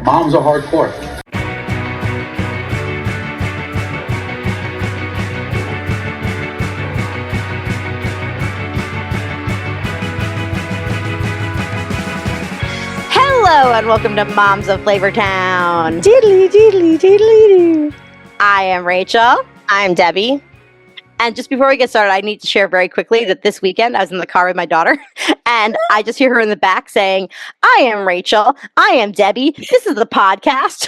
Moms are hardcore. Hello and welcome to Moms of Flavortown. Diddly, diddly, diddly. I am Rachel. I'm Debbie. And just before we get started, I need to share very quickly that this weekend I was in the car with my daughter and I just hear her in the back saying, I am Rachel. I am Debbie. This is the podcast.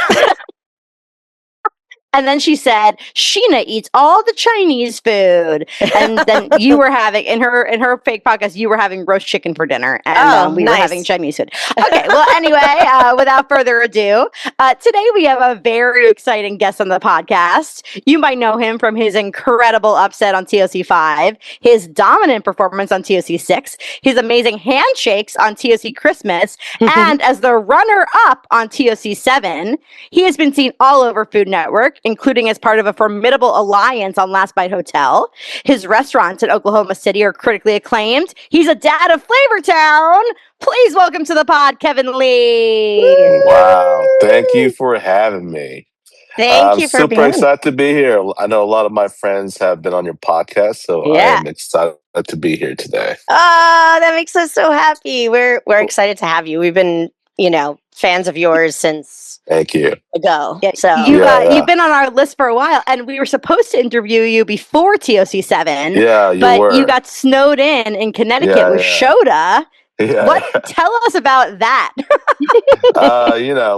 And then she said, Sheena eats all the Chinese food. And then you were having, in her fake podcast, you were having roast chicken for dinner. And we were having Chinese food. Okay, well, anyway, without further ado, today we have a very exciting guest on the podcast. You might know him from his incredible upset on TOC V, his dominant performance on TOC VI, his amazing handshakes on TOC Christmas, and as the runner-up on TOC VII, he has been seen all over Food Network, including as part of a formidable alliance on Last Bite Hotel. His restaurants in Oklahoma City are critically acclaimed. He's a dad of Flavortown. Please welcome to the pod, Kevin Lee. Wow. Thank you for having me. Thank you for being super excited to be here. I know a lot of my friends have been on your podcast, so I am excited to be here today. Oh, that makes us so happy. We're excited to have you. We've been, fans of yours since Thank you. ago. Yeah, so you've been on our list for a while, and we were supposed to interview you before TOC VII. Yeah, but you got snowed in Connecticut with Shota. Yeah. Tell us about that.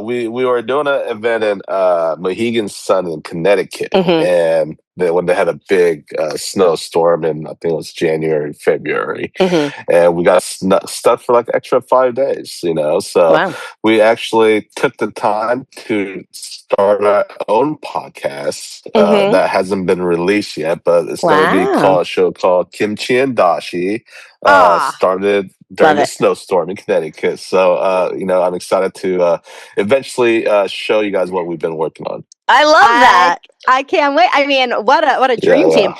We were doing an event in Mohegan Sun in Connecticut, and when they had a big snowstorm in, I think it was January, February, and we got stuck for like extra 5 days, so we actually took the time to start our own podcast that hasn't been released yet, but it's going to be a show called Kimchi and Dashi. Started during the snowstorm in Connecticut. So, I'm excited to eventually show you guys what we've been working on. I love that. I can't wait. I mean, what a dream team.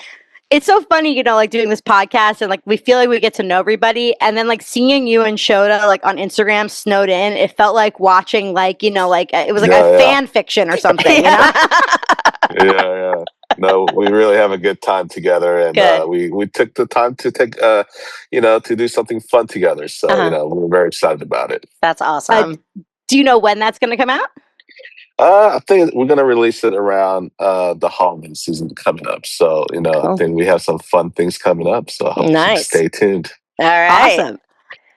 It's so funny, doing this podcast and we feel like we get to know everybody. And then seeing you and Shota on Instagram snowed in, it felt like watching it was a fan fiction or something, Yeah. No, we really have a good time together, and we took the time to to do something fun together. So we're very excited about it. That's awesome. Do you know when that's going to come out? I think we're going to release it around the holiday season coming up. So I think we have some fun things coming up. So I hope you stay tuned. All right, awesome.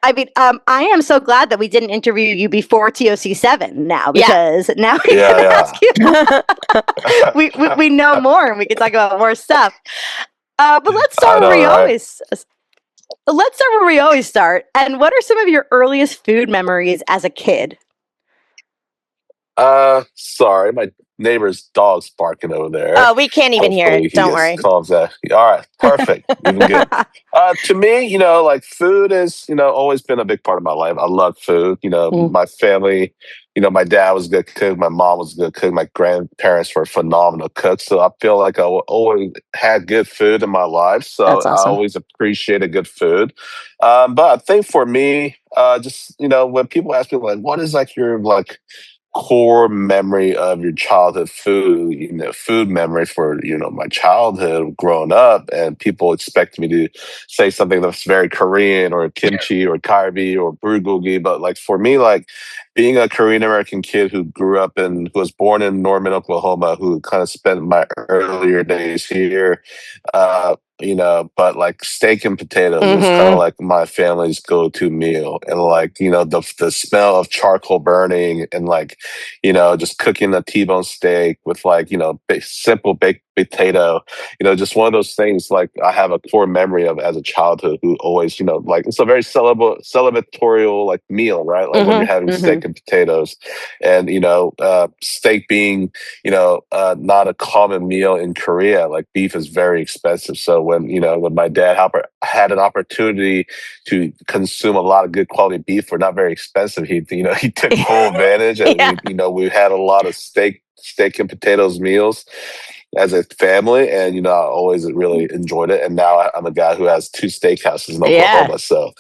I mean, I am so glad that we didn't interview you before TOC VII now, because now we can ask you. we know more and we can talk about more stuff. But let's start where we always. Let's start where we always start. And what are some of your earliest food memories as a kid? Sorry, my neighbor's dog's barking over there. Oh, we can't even hear it. Don't worry. Calms that. All right, perfect. Even good. To me, food has, always been a big part of my life. I love food. My family, my dad was a good cook. My mom was a good cook. My grandparents were phenomenal cooks. So I feel like I always had good food in my life. So That's awesome. I always appreciated good food. But I think for me, just, when people ask me, what is your, core memory of your childhood food, food memory for, my childhood growing up, and people expect me to say something that's very Korean or kimchi or kalbi or bulgogi. But for me, being a Korean American kid who was born in Norman, Oklahoma, who kind of spent my earlier days here, but steak and potatoes was kind of my family's go-to meal. And the smell of charcoal burning and just cooking a T-bone steak with simple baked potato, just one of those things I have a core memory of as a childhood, who always, it's a very celebratorial meal, right? When you're having steak and potatoes, and steak being not a common meal in Korea. Beef is very expensive, so when my dad had an opportunity to consume a lot of good quality beef for not very expensive, he took full advantage, and we had a lot of steak and potatoes meals. as a family, and I always really enjoyed it. And now I'm a guy who has 2 steakhouses in Oklahoma, so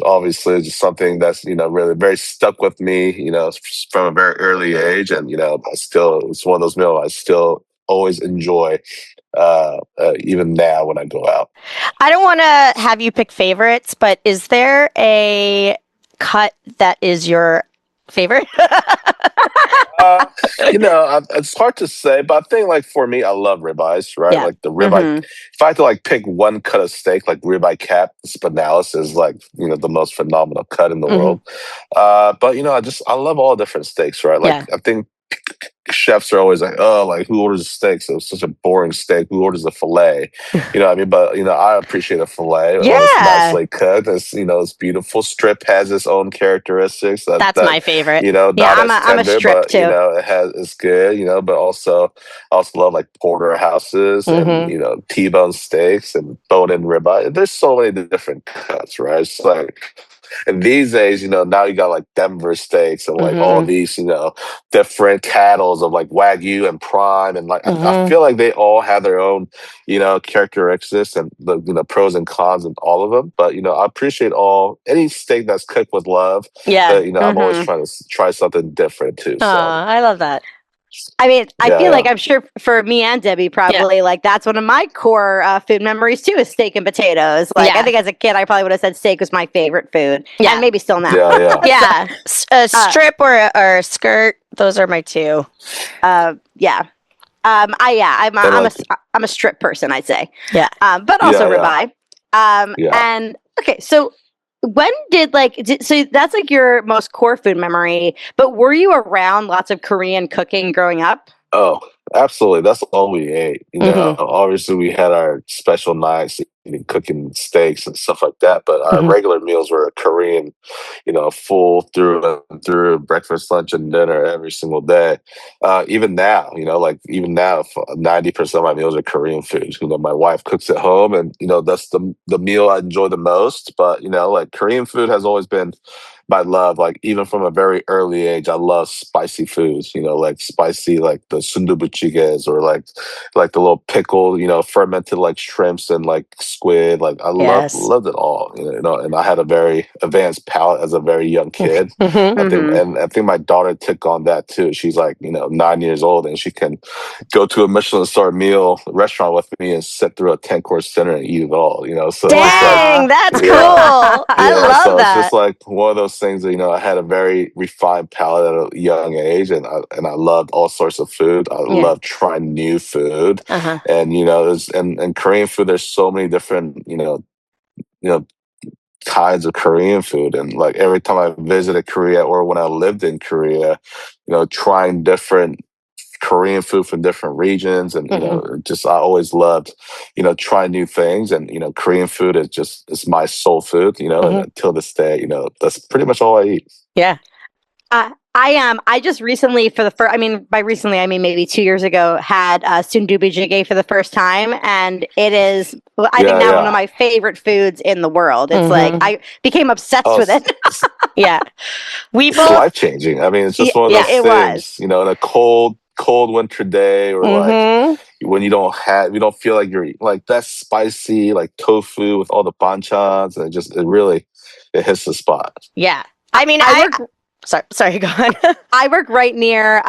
obviously it's just something that's really very stuck with me, from a very early age, and it's one of those meals I still always enjoy, even now when I go out. I don't want to have you pick favorites, but is there a cut that is your favorite? It's hard to say, but I think like for me, I love ribeyes, right? Like the ribeye. If I had to like pick one cut of steak, like ribeye cap spinalis is like the most phenomenal cut in the world. But I love all different steaks, right? Like I think chefs are always like, oh, like who orders a steak? So it's such a boring steak. Who orders a fillet? You know what I mean? But I appreciate a fillet when it's nicely cooked. It's beautiful. Strip has its own characteristics. That's my favorite. Not as I'm a tender, strip but too. it's good. But I also love like porterhouses and T-bone steaks and bone-in ribeye. There's so many different cuts, right? It's like. And these days, now you got like Denver steaks and like all these, different cattles of like wagyu and prime, and like I feel like they all have their own, characteristics and the pros and cons of all of them. But I appreciate any steak that's cooked with love. Yeah, but, I'm always trying to try something different too. So I love that. I mean, I feel like I'm sure for me and Debbie, probably like that's one of my core food memories too, is steak and potatoes. Like I think as a kid, I probably would have said steak was my favorite food, and maybe still now. A strip or a skirt; those are my two. I'm a strip person, I'd say. But also ribeye. And okay, so. When so that's like your most core food memory, but were you around lots of Korean cooking growing up? Oh, absolutely. That's all we ate. Obviously we had our special nights, cooking steaks and stuff like that, but our regular meals were Korean, full through and through, breakfast, lunch, and dinner every single day. Even now, 90% of my meals are Korean food. My wife cooks at home, and that's the meal I enjoy the most. But like Korean food has always been my love. Like even from a very early age, I love spicy foods. Like spicy, like the sundubuchiges, or like the little pickled, fermented like shrimps and like squid. Like I loved it all. And I had a very advanced palate as a very young kid. I think my daughter took on that too. She's like 9 years old, and she can go to a Michelin star meal restaurant with me and sit through a 10-course dinner and eat it all. So dang, that's cool. I love that. It's just like one of those things that I had a very refined palate at a young age, and I loved all sorts of food. I love trying new food, and and Korean food. There's so many different kinds of Korean food, and like every time I visited Korea or when I lived in Korea, trying different Korean food from different regions, and I always loved trying new things, and Korean food is my soul food, and until this day, that's pretty much all I eat. I just recently, for the first, I mean, by recently, I mean maybe 2 years ago, had sundubu jjigae for the first time, and it is, I think now one of my favorite foods in the world. It's like I became obsessed with it. We it's both life changing. I mean, it's just one of those things. In a cold winter day, or like when you don't feel like you're eating like that spicy like tofu with all the banchans, and it hits the spot. I mean, Sorry, go on. I work right near,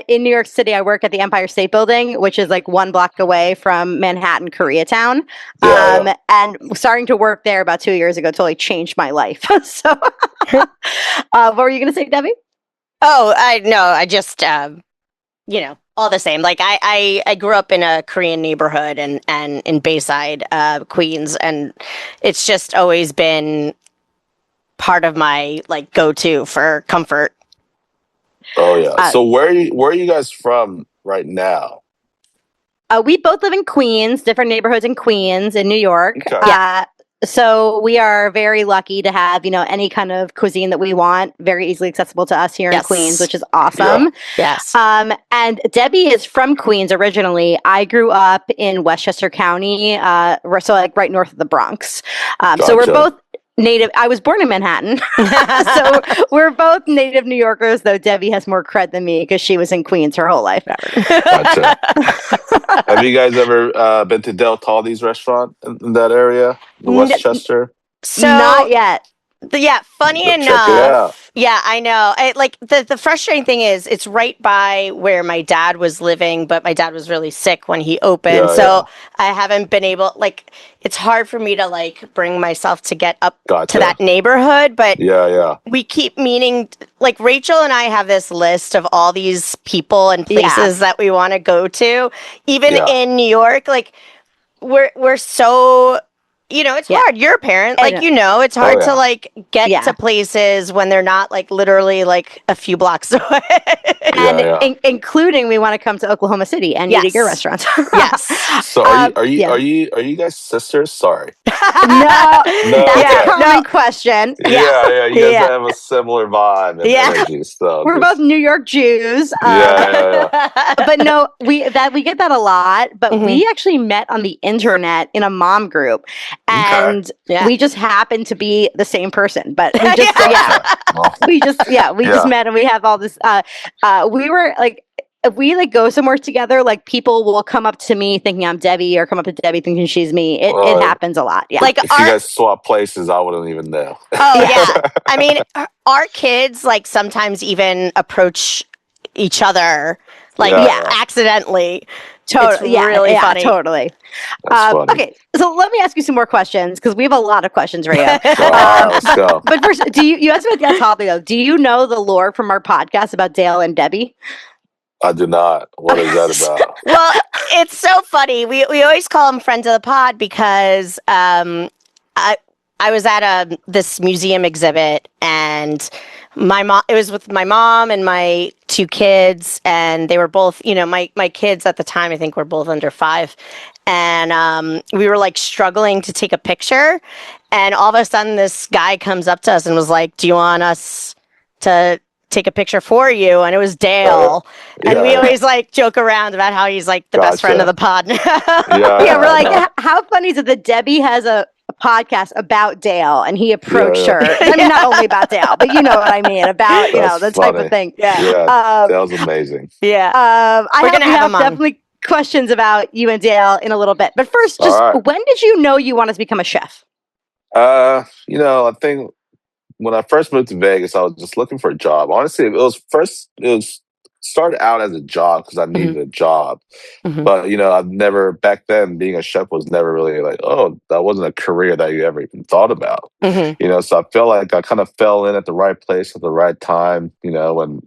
in New York City, I work at the Empire State Building, which is like 1 block away from Manhattan, Koreatown. And starting to work there about 2 years ago totally changed my life. So, what were you going to say, Debbie? Oh, I just, all the same. Like I grew up in a Korean neighborhood and in Bayside, Queens, and it's just always been part of my like go-to for comfort. Oh yeah. So where are you guys from right now? We both live in Queens, different neighborhoods in Queens, in New York. Okay. So we are very lucky to have, any kind of cuisine that we want, very easily accessible to us here in Queens, which is awesome. And Debbie is from Queens originally. I grew up in Westchester County, so like right north of the Bronx. So we're both native. I was born in Manhattan. So we're both native New Yorkers, though Debbie has more cred than me because she was in Queens her whole life. Gotcha. Have you guys ever been to Dale Talde's restaurant in that area, in Westchester? So not yet. Yeah, funny enough. Yeah, I know. Like the frustrating thing is it's right by where my dad was living, but my dad was really sick when he opened. So I haven't been able, like, it's hard for me to like bring myself to get up to that neighborhood, but we keep meaning, like Rachel and I have this list of all these people and places that we want to go to. Even in New York, like we're so, you know, it's hard. You're a parent, like, you know, it's hard to like get to places when they're not like literally like a few blocks away. And including we want to come to Oklahoma City and eat at your restaurant. So are you guys sisters? Sorry. No, that's a common question. You guys have a similar vibe and energy. So we're both New York Jews. But no, we get that a lot. But we actually met on the internet in a mom group, and we just happened to be the same person. But we just we just met, and we have all this. We were like, if we like go somewhere together, like people will come up to me thinking I'm Debbie, or come up to Debbie thinking she's me. It happens a lot. Yeah, like if you guys swap places, I wouldn't even know. Oh yeah, I mean, our kids like sometimes even approach each other like accidentally. Totally, it's really funny. Totally. Okay, so let me ask you some more questions because we have a lot of questions for you. Let's go. But first, you asked about Dale Talde though. Do you know the lore from our podcast about Dale and Debbie? I do not. What is that about? Well, it's so funny. We always call them friends of the pod because I was at this museum exhibit, and my mom. It was with my mom and my two kids, and they were both, you know, my kids at the time, I think, were both under 5, and we were like struggling to take a picture, and all of a sudden, this guy comes up to us and was like, "Do you want us to take a picture for you?" And it was Dale, and we always like joke around about how he's like the best friend of the pod. We're like, how funny is it that Debbie has a podcast about Dale, and he approached her. I mean, not only about Dale, but you know what I mean, about the type of thing. Dale's amazing. I have definitely questions about you and Dale in a little bit, but first, just when did you know you wanted to become a chef? I think when I first moved to Vegas, I was just looking for a job. Honestly, it started out as a job because I needed a job. But, I've never, back then, being a chef was never really like, that wasn't a career that you ever even thought about. So I feel like I kind of fell in at the right place at the right time, when,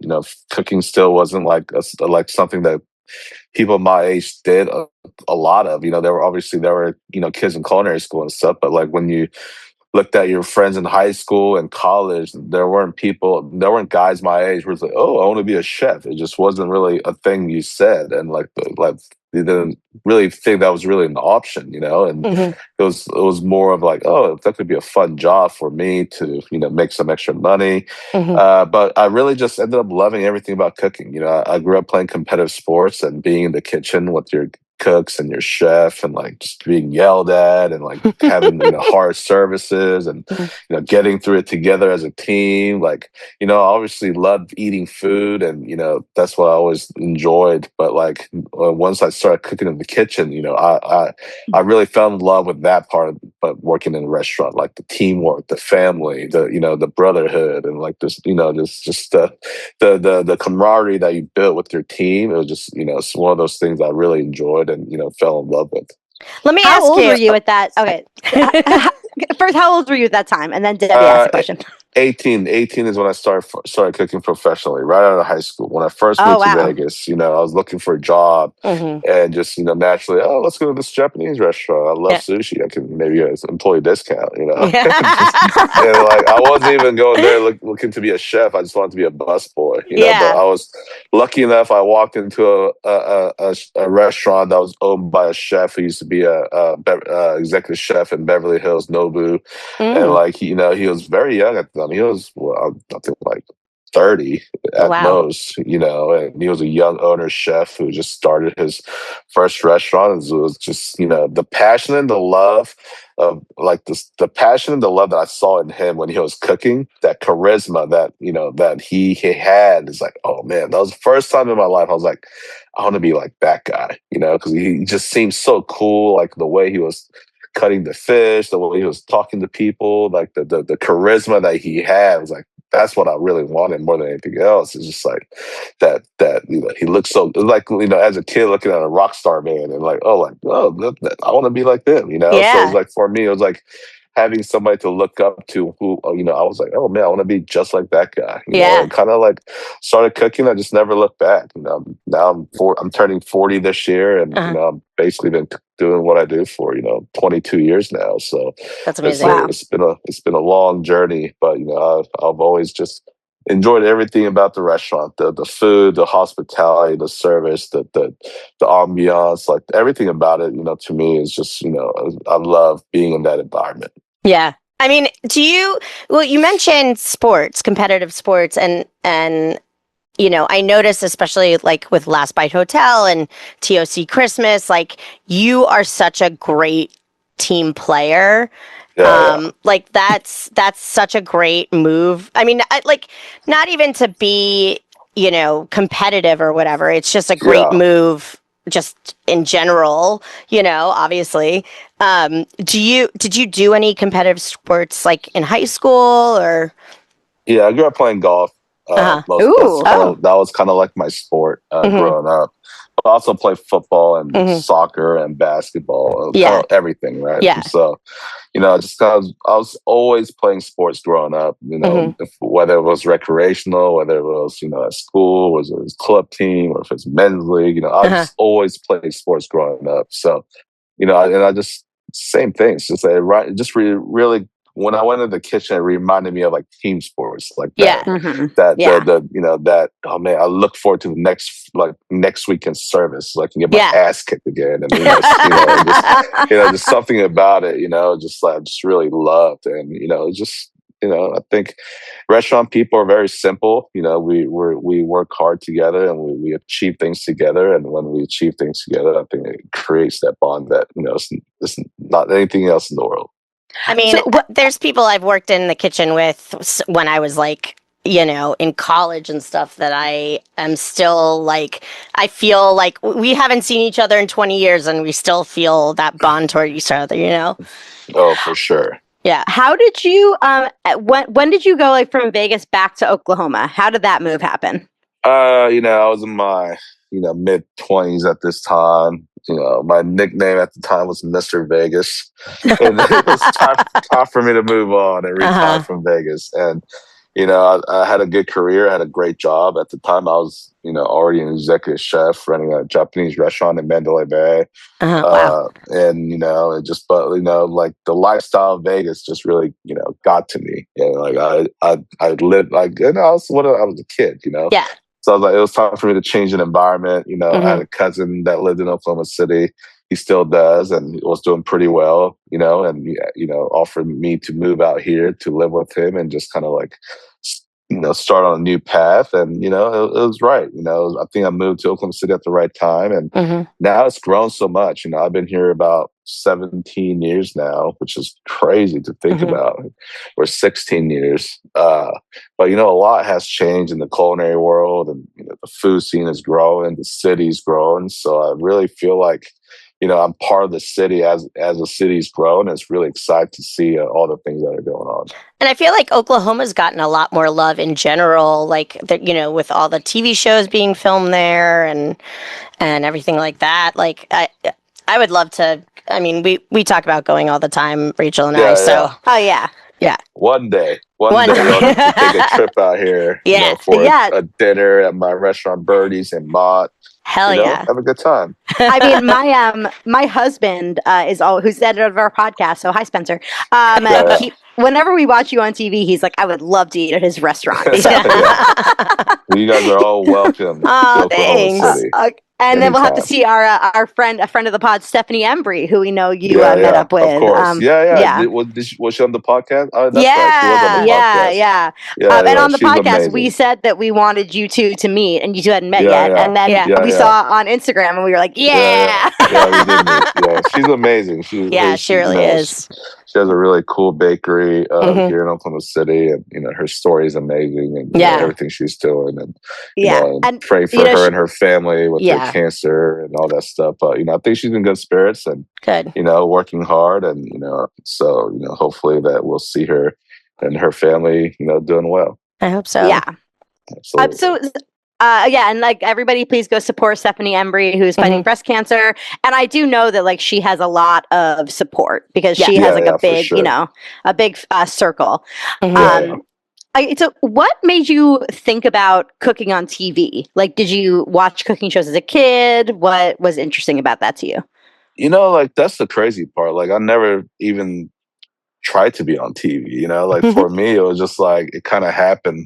cooking still wasn't like something that people my age did a lot of. There were kids in culinary school and stuff, but like when you looked at your friends in high school and college, there weren't guys my age who was like, I want to be a chef. It just wasn't really a thing you said. And like they didn't really think that was really an option, and it was more of like, that could be a fun job for me to, make some extra money. But I really just ended up loving everything about cooking. I grew up playing competitive sports and being in the kitchen with your cooks and your chef, and like just being yelled at and like having hard services and getting through it together as a team. Like I obviously loved eating food, and that's what I always enjoyed. But like once I started cooking in the kitchen, I really fell in love with that part of, but working in a restaurant, like the teamwork, the family, the brotherhood, and like this just the camaraderie that you built with your team. It was just it's one of those things I really enjoyed and fell in love with. Let me ask you. How old were you at that? Okay. First, how old were you at that time? And then Debbie asked the question. 18 is when I started cooking professionally, right out of high school. When I first moved to Vegas, I was looking for a job and just, naturally, let's go to this Japanese restaurant. I love sushi. I can maybe get an employee discount, and like I wasn't even going there looking to be a chef. I just wanted to be a busboy, but I was lucky enough. I walked into a restaurant that was owned by a chef who used to be a executive chef in Beverly Hills, Nobu. And like, he was very young at the time. He was, I think like 30 at Wow. most, and he was a young owner chef who just started his first restaurant. It was just, the passion and the love of like this, the passion and the love that I saw in him when he was cooking, that charisma that, that he had is like, oh man, that was the first time in my life I was like, I want to be like that guy, because he just seemed so cool, like the way he was cutting the fish, the way he was talking to people, like the charisma that he had was like, that's what I really wanted more than anything else. It's just like that he looks so like, as a kid looking at a rock star man and like, I want to be like them, So it was like, for me, it was like having somebody to look up to who, I was like, oh man, I want to be just like that guy. And kind of like started cooking. I just never looked back. Now I'm turning 40 this year, and I've basically been doing what I do for 22 years now. So that's amazing. It's been a long journey, but I've always just enjoyed everything about the restaurant, the food, the hospitality, the service, the ambiance, like everything about it, to me is just, I love being in that environment. Yeah. I mean, you mentioned sports, competitive sports, and I noticed, especially like with Last Bite Hotel and TOC Christmas, like you are such a great team player. Like that's such a great move. I mean, not even to be, competitive or whatever. It's just a great move just in general, obviously. Did you do any competitive sports like in high school or? Yeah, I grew up playing golf. That was kind of like my sport growing up. But I also played football and soccer and basketball, kind of everything, right? Yeah. So, just kind of, I was always playing sports growing up, whether it was recreational, whether it was, at school, whether it was club team, or if it's men's league, I just always played sports growing up. So, and I just, same things, just really, when I went in the kitchen, it reminded me of like team sports, like that. That oh man, I look forward to the next weekend's service, so I can get my ass kicked again, and just something about it, I just really loved, and I think restaurant people are very simple. We work hard together, and we achieve things together, and when we achieve things together, I think it creates that bond that it's not anything else in the world. I mean, there's people I've worked in the kitchen with when I was like, in college and stuff that I am still like, I feel like we haven't seen each other in 20 years and we still feel that bond toward each other, Oh, for sure. Yeah. How did you, when did you go like from Vegas back to Oklahoma? How did that move happen? I was in my, mid 20s at this time. My nickname at the time was Mr. Vegas. And it was time for me to move on and retire from Vegas. And, I had a good career. I had a great job. At the time, I was, already an executive chef running a Japanese restaurant in Mandalay Bay. Wow. And, like the lifestyle of Vegas just really, got to me. I lived like, I was a kid, Yeah. So I was like, it was time for me to change an environment. I had a cousin that lived in Oklahoma City. He still does, and was doing pretty well, and offered me to move out here to live with him and just kind of like, start on a new path. And, it was right. I think I moved to Oklahoma City at the right time. And now it's grown so much. I've been here about 17 years now, which is crazy to think about, or 16 years. But, a lot has changed in the culinary world, and, the food scene is growing, the city's growing. So I really feel like, I'm part of the city as the city's grown. It's really exciting to see all the things that are going on. And I feel like Oklahoma's gotten a lot more love in general, like with all the TV shows being filmed there and everything like that. Like I would love to. I mean, we talk about going all the time, Rachel and I. So yeah. One day we'll have to take a trip out here. For a dinner at my restaurant, Birdies and Maht. Hell yeah. Have a good time. I mean, my husband who's the editor of our podcast. So hi, Spencer. Whenever we watch you on TV, he's like, I would love to eat at his restaurant. Well, you guys are all welcome to Oklahoma City. And then we'll have to Anytime. see a friend of the pod, Stephanie Embry, who we know you met up with. Of course. Was she on the podcast? Oh, that's right. She was on the podcast. And on the podcast, amazing. we said that we wanted you two to meet, and you two hadn't met yet. Yeah. And then we saw on Instagram, and we were like, yeah, we did meet. Yeah, she's amazing. She really is. She has a really cool bakery here in Oklahoma City, and her story is amazing, and everything she's doing, and and praying for her and her family with their cancer and all that stuff. But I think she's in good spirits and good. Working hard, and so hopefully that we'll see her and her family doing well. I hope so. Yeah, absolutely. And like everybody, please go support Stephanie Embry, who's fighting breast cancer. And I do know that like she has a lot of support because she has like a big, a big circle. So what made you think about cooking on TV? Like, did you watch cooking shows as a kid? What was interesting about that to you? Like that's the crazy part. Like I never even tried to be on TV, like for me, it was just like, it kind of happened,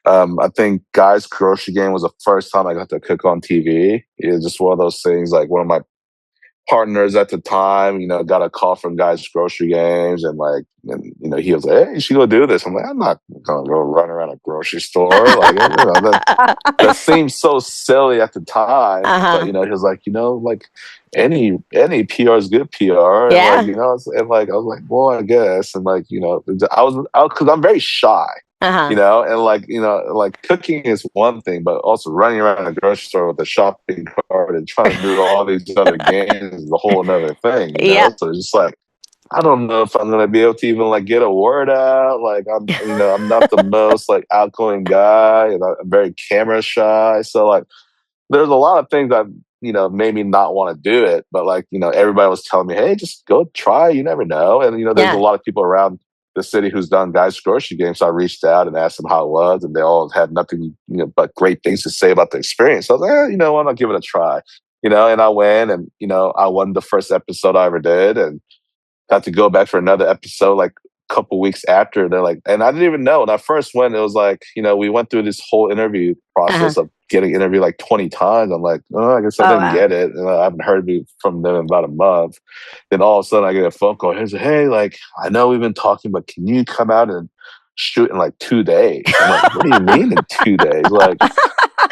I think Guy's Grocery Game was the first time I got to cook on TV. It was just one of those things, like one of my partners at the time, got a call from Guy's Grocery Games and he was like, hey, you should go do this. I'm like, I'm not going to go run around a grocery store. Like, that seemed so silly at the time. But, he was like, like any PR is good PR. And I was like, well, I guess. And because I'm very shy. And like cooking is one thing, but also running around a grocery store with a shopping cart and trying to do all these other games is a whole other thing. So it's just like, I don't know if I'm gonna be able to even like get a word out. Like I'm not the most like outgoing guy, and I'm very camera shy. So like, there's a lot of things that made me not want to do it. But like everybody was telling me, hey, just go try. You never know. And there's a lot of people around the city who's done Guy's Grocery Game. So I reached out and asked them how it was, and they all had nothing, but great things to say about the experience. So I was like, why not give it a try? And I went, and I won the first episode I ever did, and got to go back for another episode like a couple weeks after. They're like, and I didn't even know. When I first went, it was like, we went through this whole interview process of getting interviewed like 20 times. I'm like, oh, I guess I didn't get it. And I haven't heard from them in about a month. Then all of a sudden I get a phone call. He's like, hey, like, I know we've been talking, but can you come out and shoot in like 2 days? I'm like, what do you mean in 2 days? Like,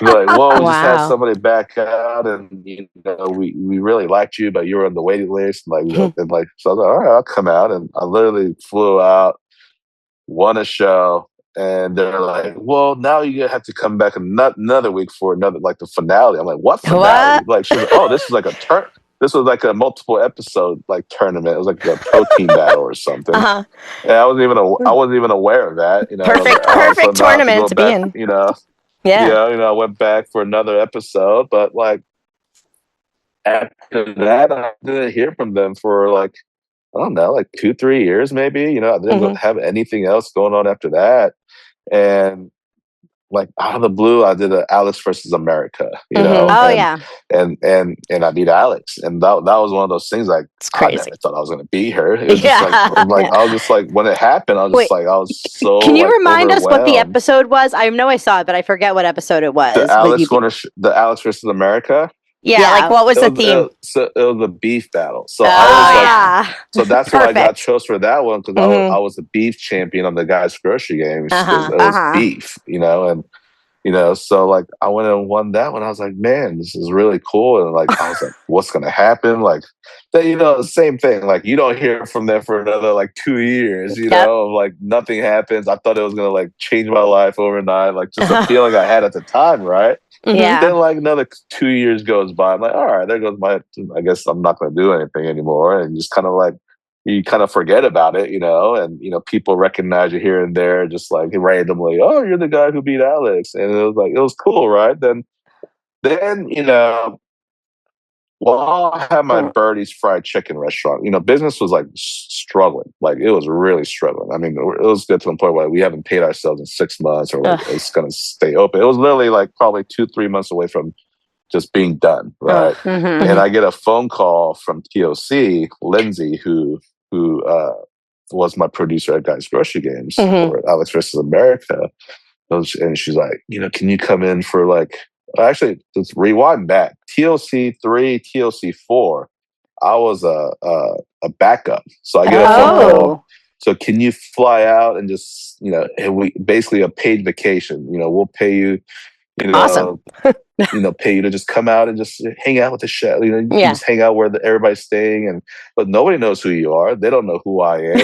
well, we just had somebody back out, and we really liked you, but you were on the waiting list. And so I was like, all right, I'll come out. And I literally flew out, won a show, and they're like, well, now you have to come back another week for another, like the finale. I'm like, what finale? Like, she's like, oh, this is like this was like a multiple episode like tournament. It was like a protein battle or something. And I wasn't even aware of that. Perfect tournament to be in. I went back for another episode, but like after that, I didn't hear from them for like, I don't know, like 2-3 years maybe. I didn't have anything else going on after that. And like out of the blue, I did an Alex versus America, and I beat Alex, and that was one of those things like, it's crazy. I never thought I was going to beat her. It was just like, I was just like, when it happened, I was I was so. Can you remind us what the episode was? I know I saw it, but I forget what episode it was. The Alex versus America. Yeah, like what was the theme? It was a beef battle. So I was like, so that's why I got chose for that one, because I was the beef champion on the Guy's Grocery Games. It was beef, and so like I went and won that one. I was like, man, this is really cool. And like I was like, what's gonna happen? Like the same thing. Like you don't hear from them for another like 2 years. Like nothing happens. I thought it was gonna like change my life overnight. Like just the feeling I had at the time, right? Yeah. Then like another 2 years goes by. I'm like, all right, there goes I guess I'm not going to do anything anymore. And just kind of like, you kind of forget about it, and, people recognize you here and there, just like randomly, oh, you're the guy who beat Alex. And it was like, it was cool. Right. Then, well, I had my Birdies fried chicken restaurant. Business was like struggling. Like it was really struggling. I mean, it was good to the point where we haven't paid ourselves in 6 months, or like it's going to stay open. It was literally like probably 2-3 months away from just being done. Right. And I get a phone call from TOC, Lindsay, who was my producer at Guy's Grocery Games for Alex versus America. And she's like, can you come in for like actually, let's rewind back. TOC 3, TOC 4. I was a backup, so I get a phone call. So can you fly out and just, and we basically a paid vacation. We'll pay you. Awesome. Pay you to just come out and just hang out with the chef. You just hang out where everybody's staying, but nobody knows who you are. They don't know who I am.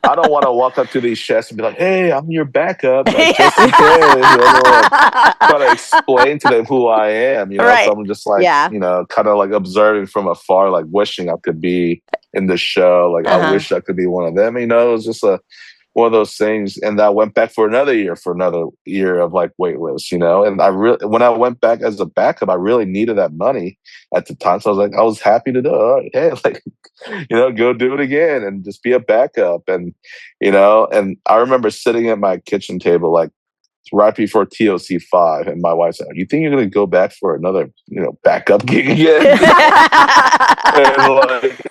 I don't want to walk up to these chefs and be like, "Hey, I'm your backup," just in case. Try to explain to them who I am. Right. So I'm just like, kind of like observing from afar, like wishing I could be in the show. Like I wish I could be one of them. It was just one of those things. And I went back for another year of like waitlist, and when I went back as a backup, I really needed that money at the time. So I was like, I was happy to do it. All right, hey, like, go do it again and just be a backup. And, and I remember sitting at my kitchen table, like right before TOC 5, and my wife said, "You think you're going to go back for another, backup gig again?" And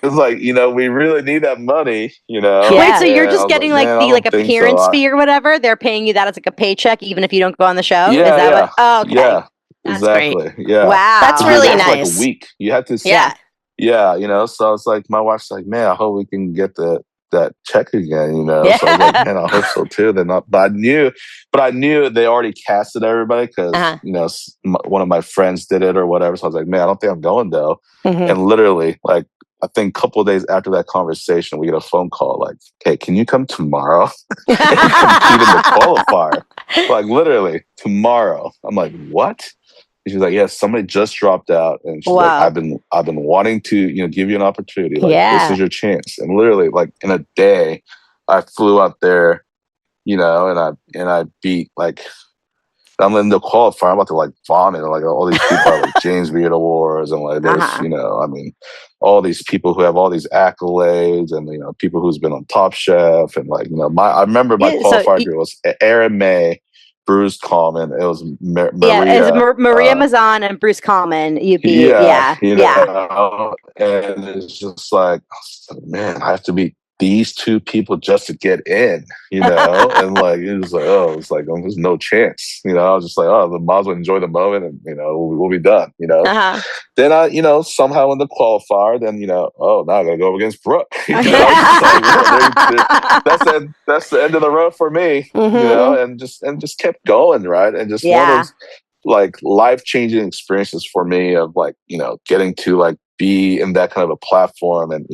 it's like, we really need that money, Wait, so you're just getting the appearance fee or whatever? They're paying you that as like a paycheck, even if you don't go on the show? Yeah, is that yeah. what? Oh, okay. Yeah, that's exactly. Great. Yeah. Wow. That's really nice. For like a week. You have to. Yeah. So it's like, my wife's like, "Man, I hope we can get that check again," So I was like, "Man, I hope so too." But I knew they already casted everybody because one of my friends did it or whatever. So I was like, "Man, I don't think I'm going though." And literally, like, I think a couple of days after that conversation, we get a phone call like, "Hey, can you come tomorrow and compete in the qualifier?" Like literally tomorrow. I'm like, "What?" And she's like, "Yeah, somebody just dropped out," and she's like, "I've been wanting to give you an opportunity. Like this is your chance." And literally, like in a day, I flew out there, and I beat like. I'm in the qualifier. I'm about to like vomit. And, like all these people are like James Beard Awards and like there's all these people who have all these accolades and people who's been on Top Chef and like I remember my qualifier girl was Erin May, Bruce Coleman. It was Maria. Yeah, it was Maria Mazan and Bruce Coleman. You beat, and it's just like, man, I have to beat these two people just to get in, and like it was like, there's no chance, I was just like, oh, the might as well enjoy the moment, and we'll be done, Then I, somehow in the qualifier, then now I gotta go up against Brooke. That's the end of the road for me, and just kept going, right, and just one of those like life-changing experiences for me of like getting to like be in that kind of a platform and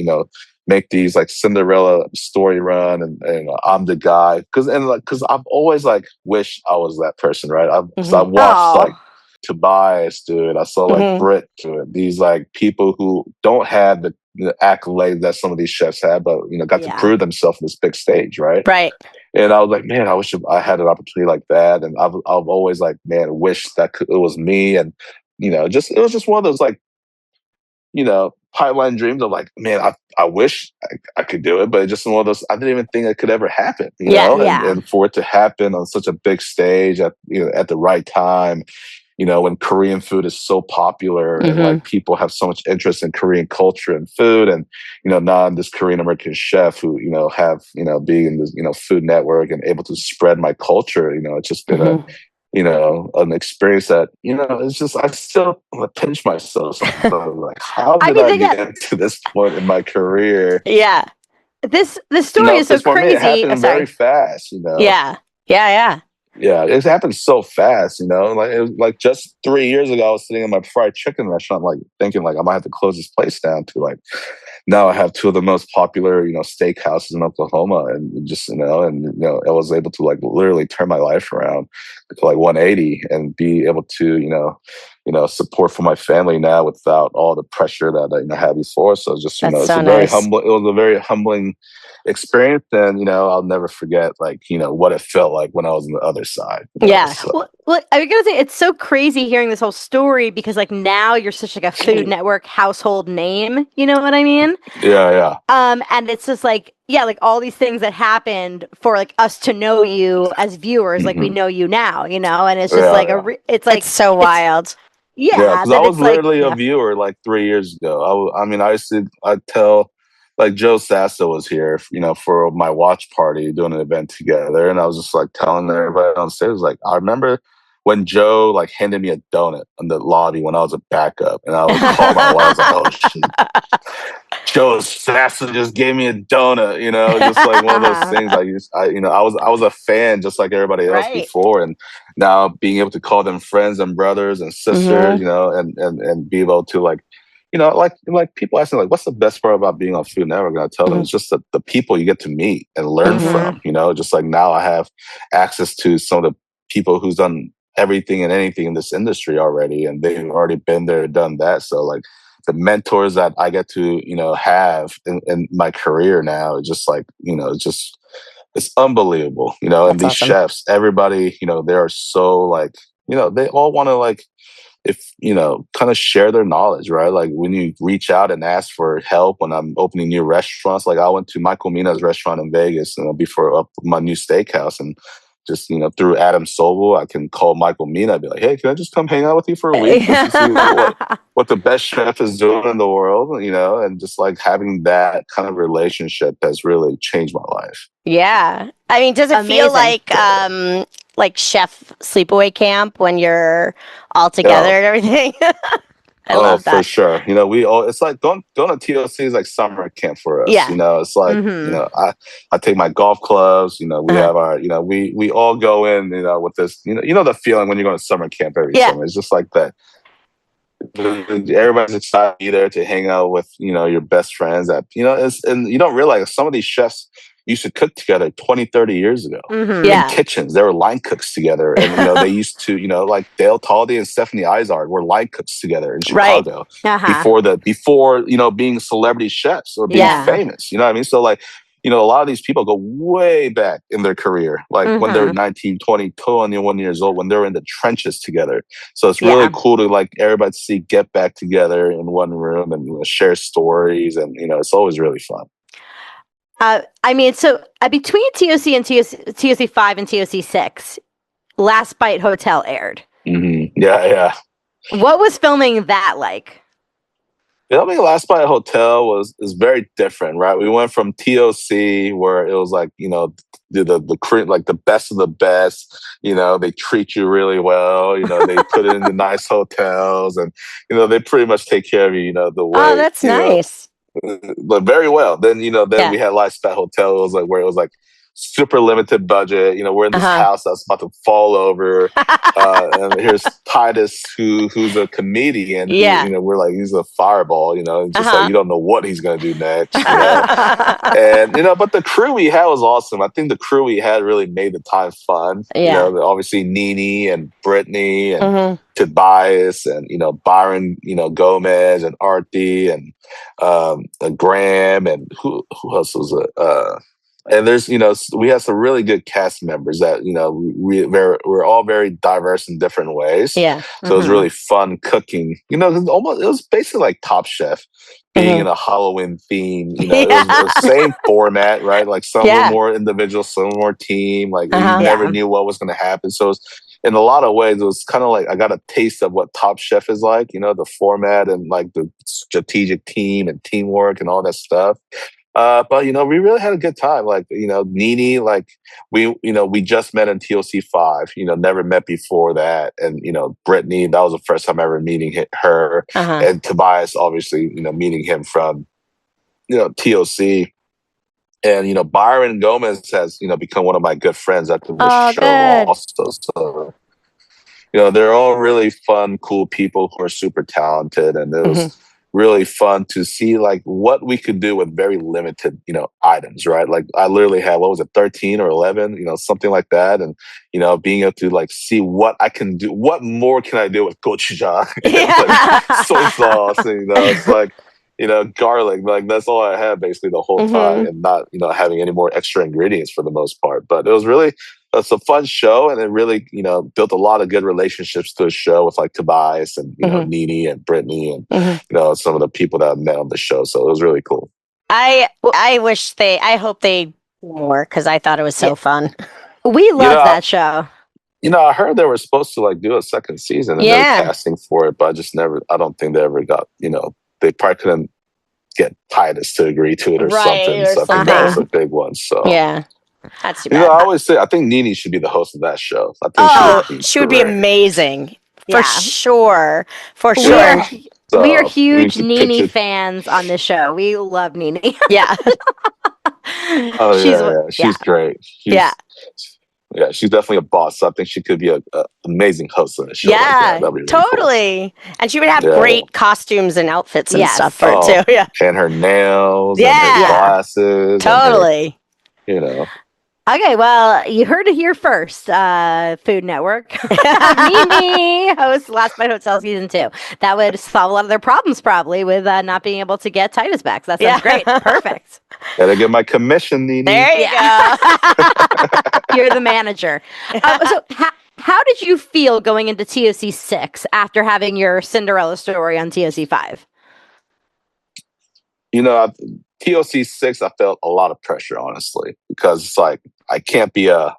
make these like Cinderella story run and I'm the guy because I've always like wished I was that person, right? I've watched like Tobias do it. I saw like Britt do it. These like people who don't have the accolade that some of these chefs have, but got to prove themselves on this big stage, right? Right. And I was like, man, I wish I had an opportunity like that. And I've always like, man, wished that it was me. And it was just one of those like pipeline dreams of like, man, I wish I could do it, but it's just one of those, I didn't even think it could ever happen, And for it to happen on such a big stage at the right time, when Korean food is so popular and like people have so much interest in Korean culture and food, and now I'm this Korean American chef who have being in this Food Network and able to spread my culture, it's just been an experience that, it's just, I still pinch myself. So like, how did I get to this point in my career? Yeah. This story is so crazy. It happened very fast, Yeah. Yeah, it happened so fast, Like it was like just 3 years ago, I was sitting in my fried chicken restaurant, like thinking like I might have to close this place down. To like now, I have two of the most popular, steakhouses in Oklahoma, and just I was able to like literally turn my life around to like 180 and be able to support for my family now without all the pressure that I had before. So just That's it's so a very nice. humble. It was a very humbling experience, and I'll never forget like what it felt like when I was on the other side. So. Well, I was gonna say it's so crazy hearing this whole story because like now you're such like a Food Network household name. You know what I mean? Yeah. And it's just like like all these things that happened for like us to know you as viewers, like we know you now, and it's just it's so wild. Yeah, because I was literally a viewer like 3 years ago. I tell, like Joe Sasso was here, for my watch party doing an event together, and I was just like telling everybody on stage, like I remember when Joe like handed me a donut in the lobby when I was a backup, and I would call my wife, I was like, "Oh shit, Joe Sasson just gave me a donut," just like one of those things. I was a fan just like everybody else before, and now being able to call them friends and brothers and sisters, and be able to like, like people asking like, what's the best part about being on Food Network? And I tell them it's just the people you get to meet and learn from. Just like now I have access to some of the people who's done everything and anything in this industry already, and they've already been there, done that. So like the mentors that I get to, have in my career now, it's just like, it's unbelievable, That's and these awesome. chefs, everybody, they are so like, they all want to like, if kind of share their knowledge, right? Like when you reach out and ask for help when I'm opening new restaurants, like I went to Michael Mina's restaurant in Vegas, before my new steakhouse, and just through Adam Sobel, I can call Michael Mina and be like, "Hey, can I just come hang out with you for a week just to see what the best chef is doing in the world?" And just like having that kind of relationship has really changed my life. Yeah, I mean, does it feel like chef sleepaway camp when you're all together and everything? I love that. For sure. It's like going to TOC is like summer camp for us. Yeah. It's like, I take my golf clubs, we have our, we all go in, with this, the feeling when you go to summer camp every summer. It's just like that. Everybody's excited to be there to hang out with, your best friends that, and you don't realize some of these chefs used to cook together 20, 30 years ago in kitchens. They were line cooks together. And, they used to, like Dale Talde and Stephanie Izard were line cooks together in Chicago before, being celebrity chefs or being famous. You know what I mean? So like, a lot of these people go way back in their career, like when they're 19, 20, 21 years old, when they're in the trenches together. So it's really cool to like everybody see get back together in one room and share stories. And, it's always really fun. I mean, so between TOC and TOC 5 and TOC 6, Last Bite Hotel aired. Yeah. What was filming that like? Filming Last Bite Hotel is very different, right? We went from TOC where it was like, the crew, like the best of the best, they treat you really well, they put it in the nice hotels, and, they pretty much take care of you, the way. Oh, that's nice. But very well. Then, we had Last Bite Hotel. It was like where it was like super limited budget. We're in this house that's about to fall over. And here's Titus, who's a comedian. Who, we're like, he's a fireball, and just like, you don't know what he's going to do next. And, but the crew we had was awesome. I think the crew we had really made the time fun. Obviously Nene and Brittany and Tobias and, Byron, Gomez and Artie and Graham and who else was it? And there's, we have some really good cast members that, we're all very diverse in different ways. Yeah. So it was really fun cooking. It was basically like Top Chef being in a Halloween theme. It was the same format, right? Like some were more individual, some were more team. Like you never knew what was going to happen. So in a lot of ways, it was kind of like I got a taste of what Top Chef is like, the format and like the strategic team and teamwork and all that stuff. But we really had a good time. Like, Nene, like we just met in TOC 5, never met before that. And, Brittany, that was the first time ever meeting her. And Tobias, obviously, meeting him from, TOC. And, Byron Gomez has, become one of my good friends after the show also. So, they're all really fun, cool people who are super talented. And it was really fun to see like what we could do with very limited, items, right? Like I literally had, 13 or 11, something like that. And, being able to like see what I can do, what more can I do with gochujang, like soy sauce, and, it's like, garlic, like that's all I had basically the whole time, and not, having any more extra ingredients for the most part. But it was really, it's a fun show, and it really, built a lot of good relationships to the show with like Tobias and, Nene and Brittany and, some of the people that I met on the show. So it was really cool. I hope they do more because I thought it was so fun. We love that show. I heard they were supposed to like do a second season and they were casting for it, but I don't think they ever got, they probably couldn't get Titus to agree to it or something. So I think that was a big one. So yeah. That's too You know, bad. I always say I think Nene should be the host of that show. I think She would be great. amazing. For Yeah. sure. For We sure. are, So, we are huge could pitch Nene it. fans on this show. We love Nene. Yeah. Oh She's she's great. Yeah. She's definitely a boss. So I think she could be a amazing host on a show like that. Yeah, That'd be really totally. And she would have Yeah. great costumes and outfits and Yes. stuff for it Oh, too. Yeah. and her nails and Yeah. her Yeah. glasses. And Totally. her, you know. Okay, well, you heard it here first, Food Network. Mimi hosts Last Bite Hotel Season 2. That would solve a lot of their problems, probably, with not being able to get Titus back. So that sounds great. Perfect. Gotta get my commission, Nene. There you go. You're the manager. So how did you feel going into TOC 6 after having your Cinderella story on TOC 5? You know, TOC 6, I felt a lot of pressure, honestly, because it's like, I can't be I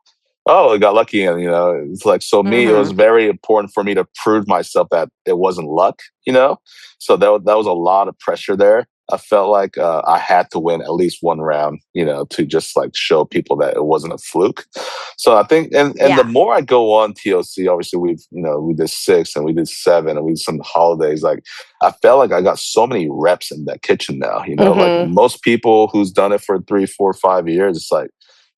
got lucky. And, you know, it's like, so me, it was very important for me to prove myself that it wasn't luck, you know? So that was a lot of pressure there. I felt like I had to win at least one round, you know, to just like show people that it wasn't a fluke. So I think, and the more I go on TOC, obviously we did 6 and we did 7 and we did some holidays. Like I felt like I got so many reps in that kitchen now, you know, like most people who's done it for 3, 4, 5 years, it's like,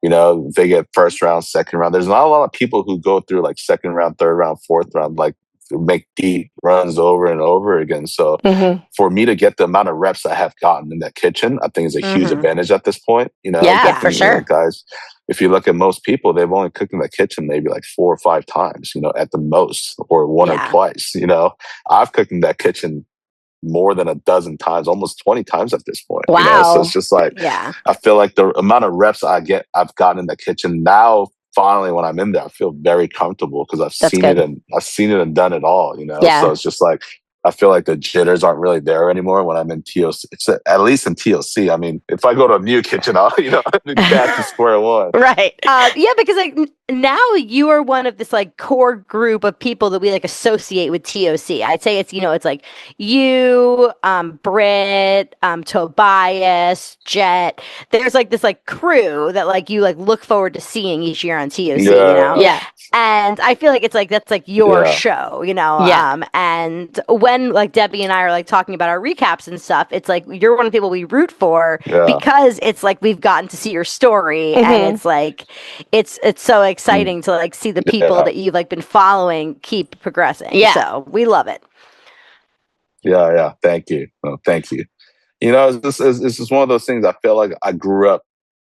you know, they get first round, second round. There's not a lot of people who go through like second round, third round, fourth round, like make deep runs over and over again. So for me to get the amount of reps I have gotten in that kitchen, I think is a huge advantage at this point. You know, for sure. You know, guys, if you look at most people, they've only cooked in the kitchen maybe like 4 or 5 times, you know, at the most, or one or twice. You know, I've cooked in that kitchen more than a dozen times, almost 20 times at this point. Wow. You know? So it's just like, I feel like the amount of reps I've gotten in the kitchen now, finally, when I'm in there, I feel very comfortable because I've seen it and done it all, you know? So it's just like, I feel like the jitters aren't really there anymore when I'm in TOC. It's at least in TOC. I mean, if I go to a new kitchen, I'll, you know, back to square one. Right. Because like now you are one of this like core group of people that we like associate with TOC. I'd say it's, you know, it's like you, Britt, Tobias, Jet. There's like this like crew that like you like look forward to seeing each year on TOC, you know? Yeah. And I feel like it's like that's like your show, you know? And when like Debbie and I are like talking about our recaps and stuff, it's like you're one of the people we root for because it's like we've gotten to see your story and it's like it's so exciting to like see the people that you've like been following keep progressing. So we love it. Yeah. Thank you. Oh, thank you. You know, it's just one of those things. I feel like I grew up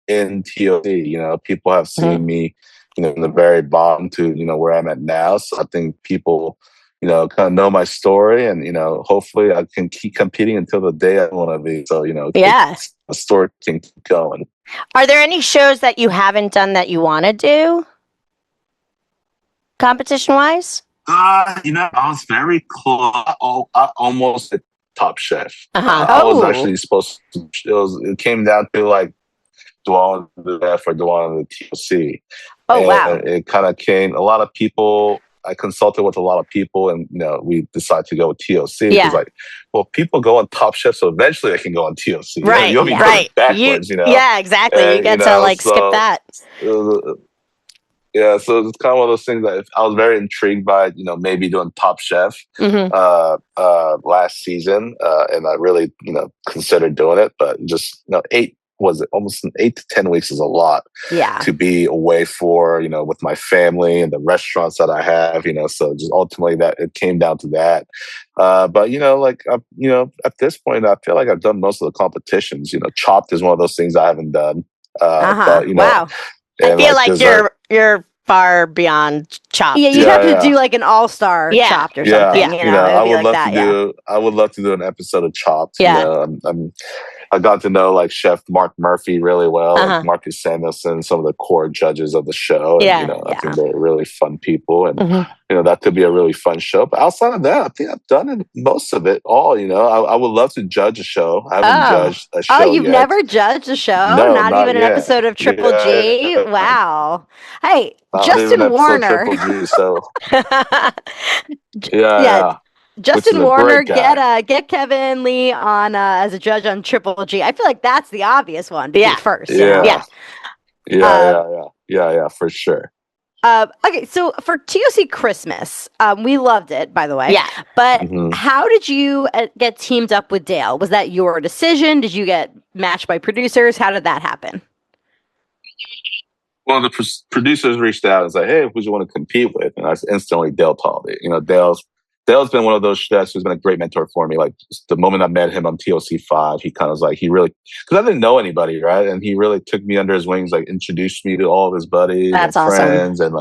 in TOC. You know, people have seen me, you know, in the very bottom to, you know, where I'm at now. So I think people, you know, kind of know my story, and, you know, hopefully I can keep competing until the day I want to be. So, you know, the story can keep going. Are there any shows that you haven't done that you want to do, competition wise? You know, I was very close. I almost hit Top Chef. I was actually supposed to. It came down to like, do I want to do that or do I want to do TOC? And it kind of came. A lot of people. I consulted with a lot of people, and, you know, we decided to go with TOC. It's like, well, people go on Top Chef, so eventually they can go on TOC. Right, you know? right. Backwards, you know. Yeah, exactly. And, you get to like skip that. Yeah, so it's kind of one of those things that I was very intrigued by, you know, maybe doing Top Chef last season, and I really, you know, considered doing it, but just, you know, almost 8 to 10 weeks is a lot to be away for, you know, with my family and the restaurants that I have, you know, so just ultimately that it came down to that. But, you know, like, you know, at this point, I feel like I've done most of the competitions. You know, Chopped is one of those things I haven't done. But, you know, I feel like you're far beyond Chopped. Yeah, you'd have to do like an all-star Chopped or something. You know, I would love to do an episode of Chopped. Yeah. You know, I got to know like Chef Mark Murphy really well, like Marcus Samuelson, some of the core judges of the show. And, you know, I think they're really fun people, and you know, that could be a really fun show. But outside of that, I think I've done most of it all. You know, I would love to judge a show. I haven't judged a show. Oh, you've never judged a show? No, not even an episode of Triple G? Wow. Hey, Justin Warner. Triple G, so Justin Warner, get Kevin Lee on as a judge on Triple G. I feel like that's the obvious one to be first. Yeah. Yeah, for sure. Okay, so for TOC Christmas, we loved it, by the way. Yeah. But how did you get teamed up with Dale? Was that your decision? Did you get matched by producers? How did that happen? Well, the producers reached out and said, "Hey, who do you want to compete with?" And I was instantly Dale Talde. Dale's been one of those chefs who's been a great mentor for me. Like the moment I met him on TOC V, he kind of was like, because I didn't know anybody, right? And he really took me under his wings, like introduced me to all of his buddies and friends, and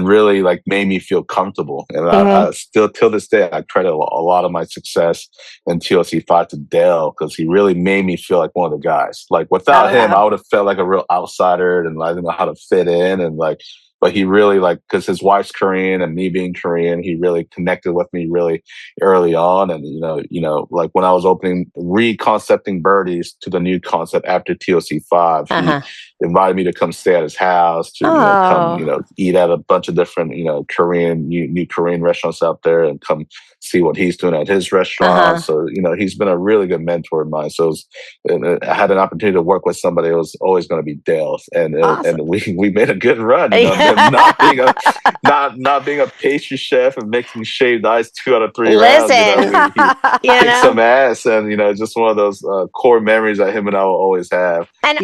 really like made me feel comfortable. And I still, till this day, I credit a lot of my success in TOC V to Dale, because he really made me feel like one of the guys. Like without him, I would have felt like a real outsider and I didn't know how to fit in. And like, but he really because his wife's Korean and me being Korean, he really connected with me really early on. And, like when I was reconcepting Birdies to the new concept after TOC V, he invited me to come stay at his house to come, eat at a bunch of different, Korean, new Korean restaurants out there and come see what he's doing at his restaurant. So, he's been a really good mentor of mine. So I had an opportunity to work with somebody that was always going to be Dale. And we made a good run, not being a pastry chef and making shaved ice 2 out of 3 rounds. He kicked some ass, and just one of those core memories that him and I will always have. And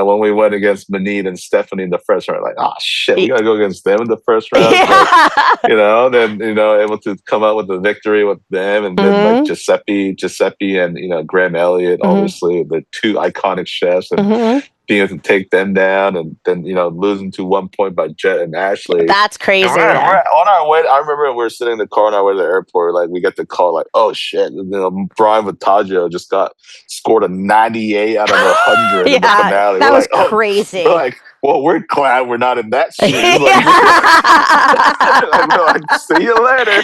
when we went against Maht and Stephanie in the first round, like, oh shit, we gotta go against them in the first round. Then able to come out with the victory with them, and then like Giuseppe and Graham Elliott, obviously the 2 iconic chefs, and being able to take them down, and then losing to 1 point by Jet and Ashley. That's crazy. We're on our way. I remember we were sitting in the car on our way to the airport. Like we get the call, like, oh shit, Brian Vataggio just scored a 98 out of 100 in the finale. That was crazy. We're like, well, we're glad we're not in that series. We're like, see you later.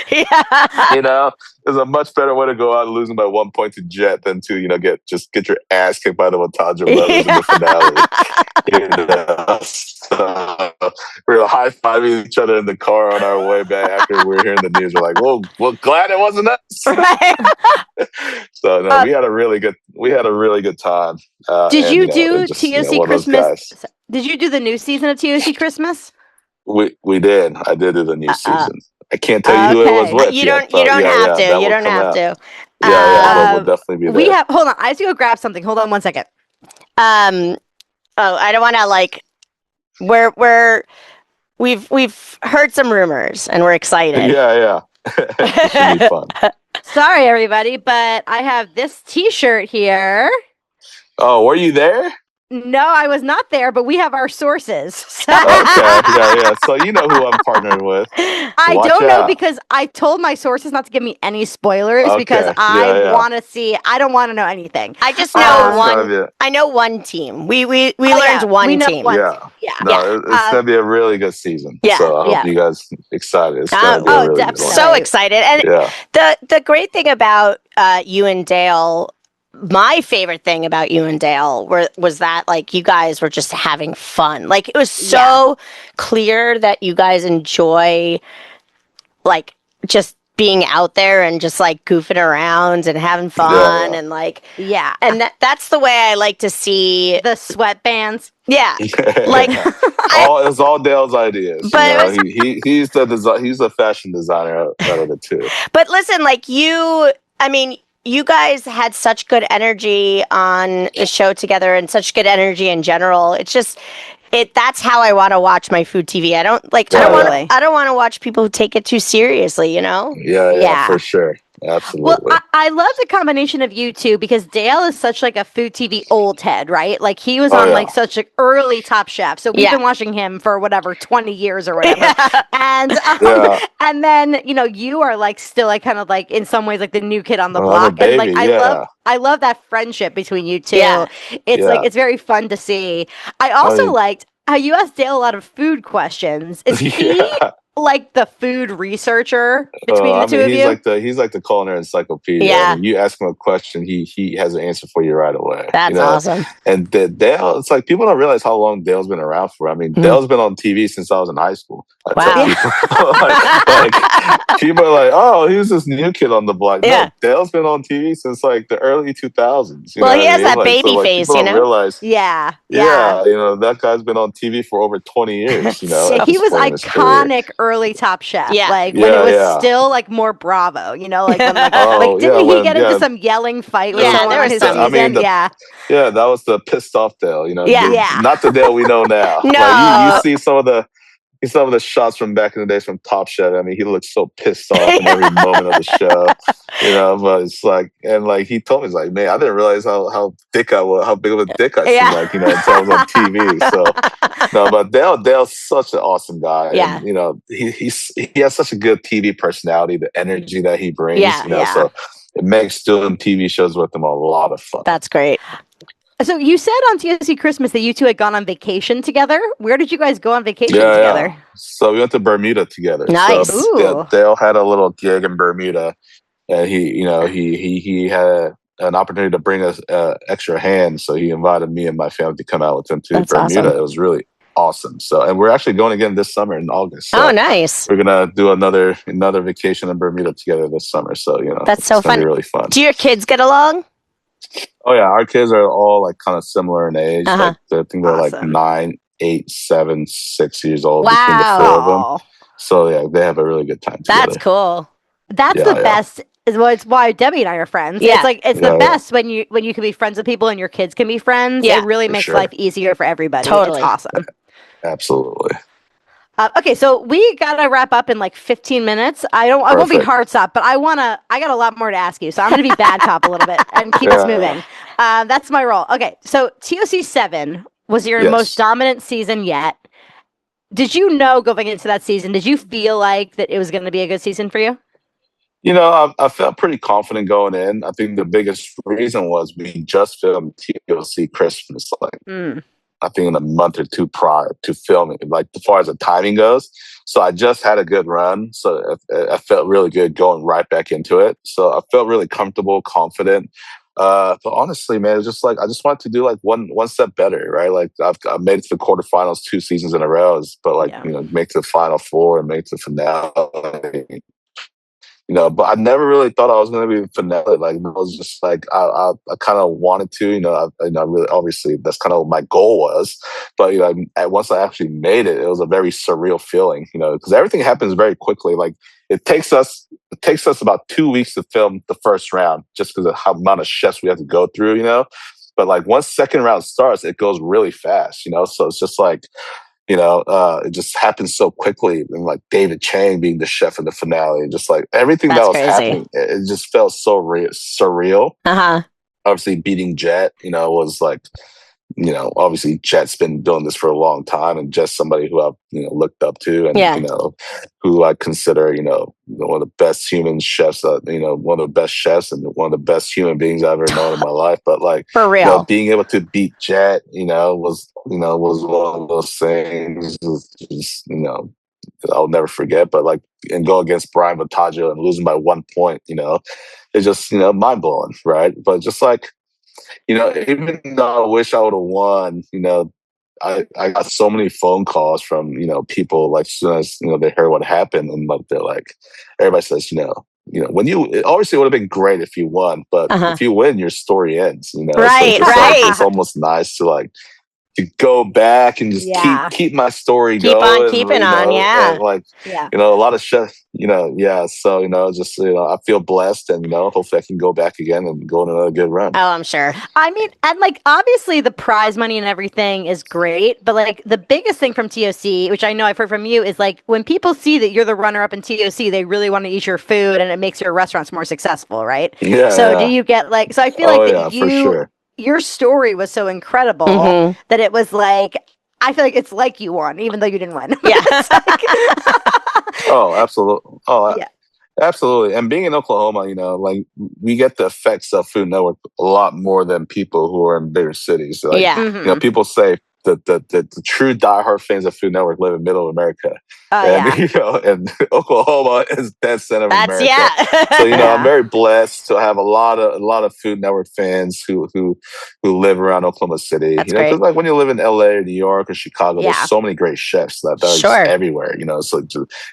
There's a much better way to go out losing by 1 point to Jet than to get your ass kicked by the Vataggio brothers in the finale. So, we're high fiving each other in the car on our way back after we were hearing the news. We're like, well, glad it wasn't us. Right. So no, we had a really good time. Did you do TOC Christmas? Did you do the new season of TOC Christmas? We did. I did do the new season. I can't tell you who it was with. You don't have to. You don't have to. We'll definitely be there. Hold on. I have to go grab something. Hold on 1 second. I don't want to we've heard some rumors and we're excited. Yeah. It should be fun. Sorry, everybody, but I have this T-shirt here. Oh, were you there? No, I was not there, but we have our sources. So. Okay, yeah. So you know who I'm partnering with. I don't know because I told my sources not to give me any spoilers because I want to see. I don't want to know anything. I just know one. I know one team. We learned one team. It's gonna be a really good season. Yeah, so I hope you guys excited. It's gonna be really definitely so excited. And the great thing about you and Dale. My favorite thing about you and Dale was that like you guys were just having fun. Like it was so clear that you guys enjoy like just being out there and just like goofing around and having fun and like and that's the way I like to see the sweatbands. Yeah, like it's all Dale's ideas. But he's the fashion designer out of the two. But listen, like you guys had such good energy on the show together and such good energy in general. It's just that's how I want to watch my food TV. I don't want to watch people who take it too seriously, Yeah, for sure. Absolutely. Well, I love the combination of you two because Dale is such like a food TV old head, right? Like he was on like such an early Top Chef, so we've been watching him for 20 years or whatever. And then you are like still like kind of like in some ways like the new kid on the block, and like I love that friendship between you two. Yeah. It's like it's very fun to see. I also liked how you asked Dale a lot of food questions. Is like the food researcher between the two of you? He's like the culinary encyclopedia. Yeah. I mean, you ask him a question, he has an answer for you right away. That's awesome. And Dale, it's like people don't realize how long Dale's been around for. I mean, Dale's been on TV since I was in high school. Wow. Like, people are like, oh, he was this new kid on the block. Yeah. No, Dale's been on TV since like the early 2000s. Well, he has that baby face, people don't realize. Yeah. That guy's been on TV for over 20 years. You know, he was iconic early Top Chef. Yeah. Like when it was still like more Bravo. You know, like when didn't he get into some yelling fight with someone on his season? I mean, that was the pissed off Dale. You know, not the Dale we know now. No, like, you see some of the shots from back in the days from Top Chef. I mean, he looks so pissed off in every moment of the show. You know, but it's like, and like he told me, he's like, man, I didn't realize how thick I was, how big of a dick I seemed like, you know, until I was on TV. So no, but Dale's such an awesome guy. Yeah. And, you know, he has such a good TV personality, the energy that he brings. So it makes doing TV shows with him a lot of fun. That's great. So you said on TOC Christmas that you two had gone on vacation together. Where did you guys go on vacation together? Yeah. So we went to Bermuda together. Nice. So, Dale had a little gig in Bermuda, and he had an opportunity to bring us extra hands. So he invited me and my family to come out with him to Bermuda. Awesome. It was really awesome. So, and we're actually going again this summer in August. So nice. We're gonna do another vacation in Bermuda together this summer. So that's so fun. Really fun. Do your kids get along? Oh yeah, our kids are all like kind of similar in age. Like, I think they're like 9, 8, 7, 6 years old between the four of them. So yeah, they have a really good time together. That's cool. That's the best. It's why Debbie and I are friends. Yeah. It's the best when you can be friends with people and your kids can be friends. Yeah, it really makes life easier for everybody. Totally. It's awesome. Absolutely. Okay, so we gotta wrap up in like 15 minutes. I won't be hard stop, but I got a lot more to ask you. So I'm gonna be bad cop a little bit and keep us moving. That's my role. Okay, so TOC 7 was your most dominant season yet. Did you know going into that season, did you feel like that it was gonna be a good season for you? You know, I felt pretty confident going in. I think the biggest reason was we just filmed TOC Christmas, I think in a month or two prior to filming, like as far as the timing goes. So I just had a good run. So I felt really good going right back into it. So I felt really comfortable, confident. But honestly, man, it's just like, I just wanted to do like one step better, right? Like I've made it to the quarterfinals 2 seasons in a row, but make to the final 4 and make to the finale. You know, but I never really thought I was going to be finale. Like, it was just like, I kind of wanted to, you know, I really, obviously that's kind of what my goal was. But, you know, once I actually made it, it was a very surreal feeling, you know, because everything happens very quickly. Like it takes us about 2 weeks to film the first round just because of how amount of chefs we have to go through, you know, but like once second round starts, it goes really fast, you know? So it's just like, you know, it just happened so quickly. And like David Chang being the chef in the finale, and just like everything that was happening, it just felt so surreal. Obviously, beating Jet, you know, was like, you know, obviously Jet's been doing this for a long time, and just somebody who I've, you know, looked up to, and you know, who I consider, you know, one of the best human chefs, you know, one of the best chefs and one of the best human beings I've ever known in my life. But like, for real, you know, being able to beat Jet, you know, was one of those things. Just, you know, I'll never forget. But like, and go against Brian Bottaggio and losing by 1 point, you know, it's just, you know, mind blowing, right? But just like, you know, even though I wish I would have won, you know, I got so many phone calls from, you know, people like as soon as, you know, they heard what happened, and like they're like, everybody says, you know, when you obviously it would have been great if you won, but if you win, your story ends, you know. Right, so it's almost nice to like to go back and just keep my story going. Keep on keeping on, and like, you know, a lot of chefs, you know, so, you know, just, you know, I feel blessed, and, you know, hopefully I can go back again and go on another good run. Oh, I'm sure. I mean, and like, obviously the prize money and everything is great, but like the biggest thing from TOC, which I know I've heard from you, is like when people see that you're the runner-up in TOC, they really want to eat your food, and it makes your restaurants more successful, right? Yeah. So do you get like, so I feel like that for sure. Your story was so incredible that it was like, I feel like it's like you won, even though you didn't win. Yeah. Oh, absolutely. Absolutely. And being in Oklahoma, you know, like we get the effects of Food Network a lot more than people who are in bigger cities. Like, you know, people say the true diehard fans of Food Network live in middle of America. And and Oklahoma is dead center of America. So I'm very blessed to have a lot of Food Network fans who live around Oklahoma City. That's because like when you live in LA or New York or Chicago, there's so many great chefs that are just everywhere. So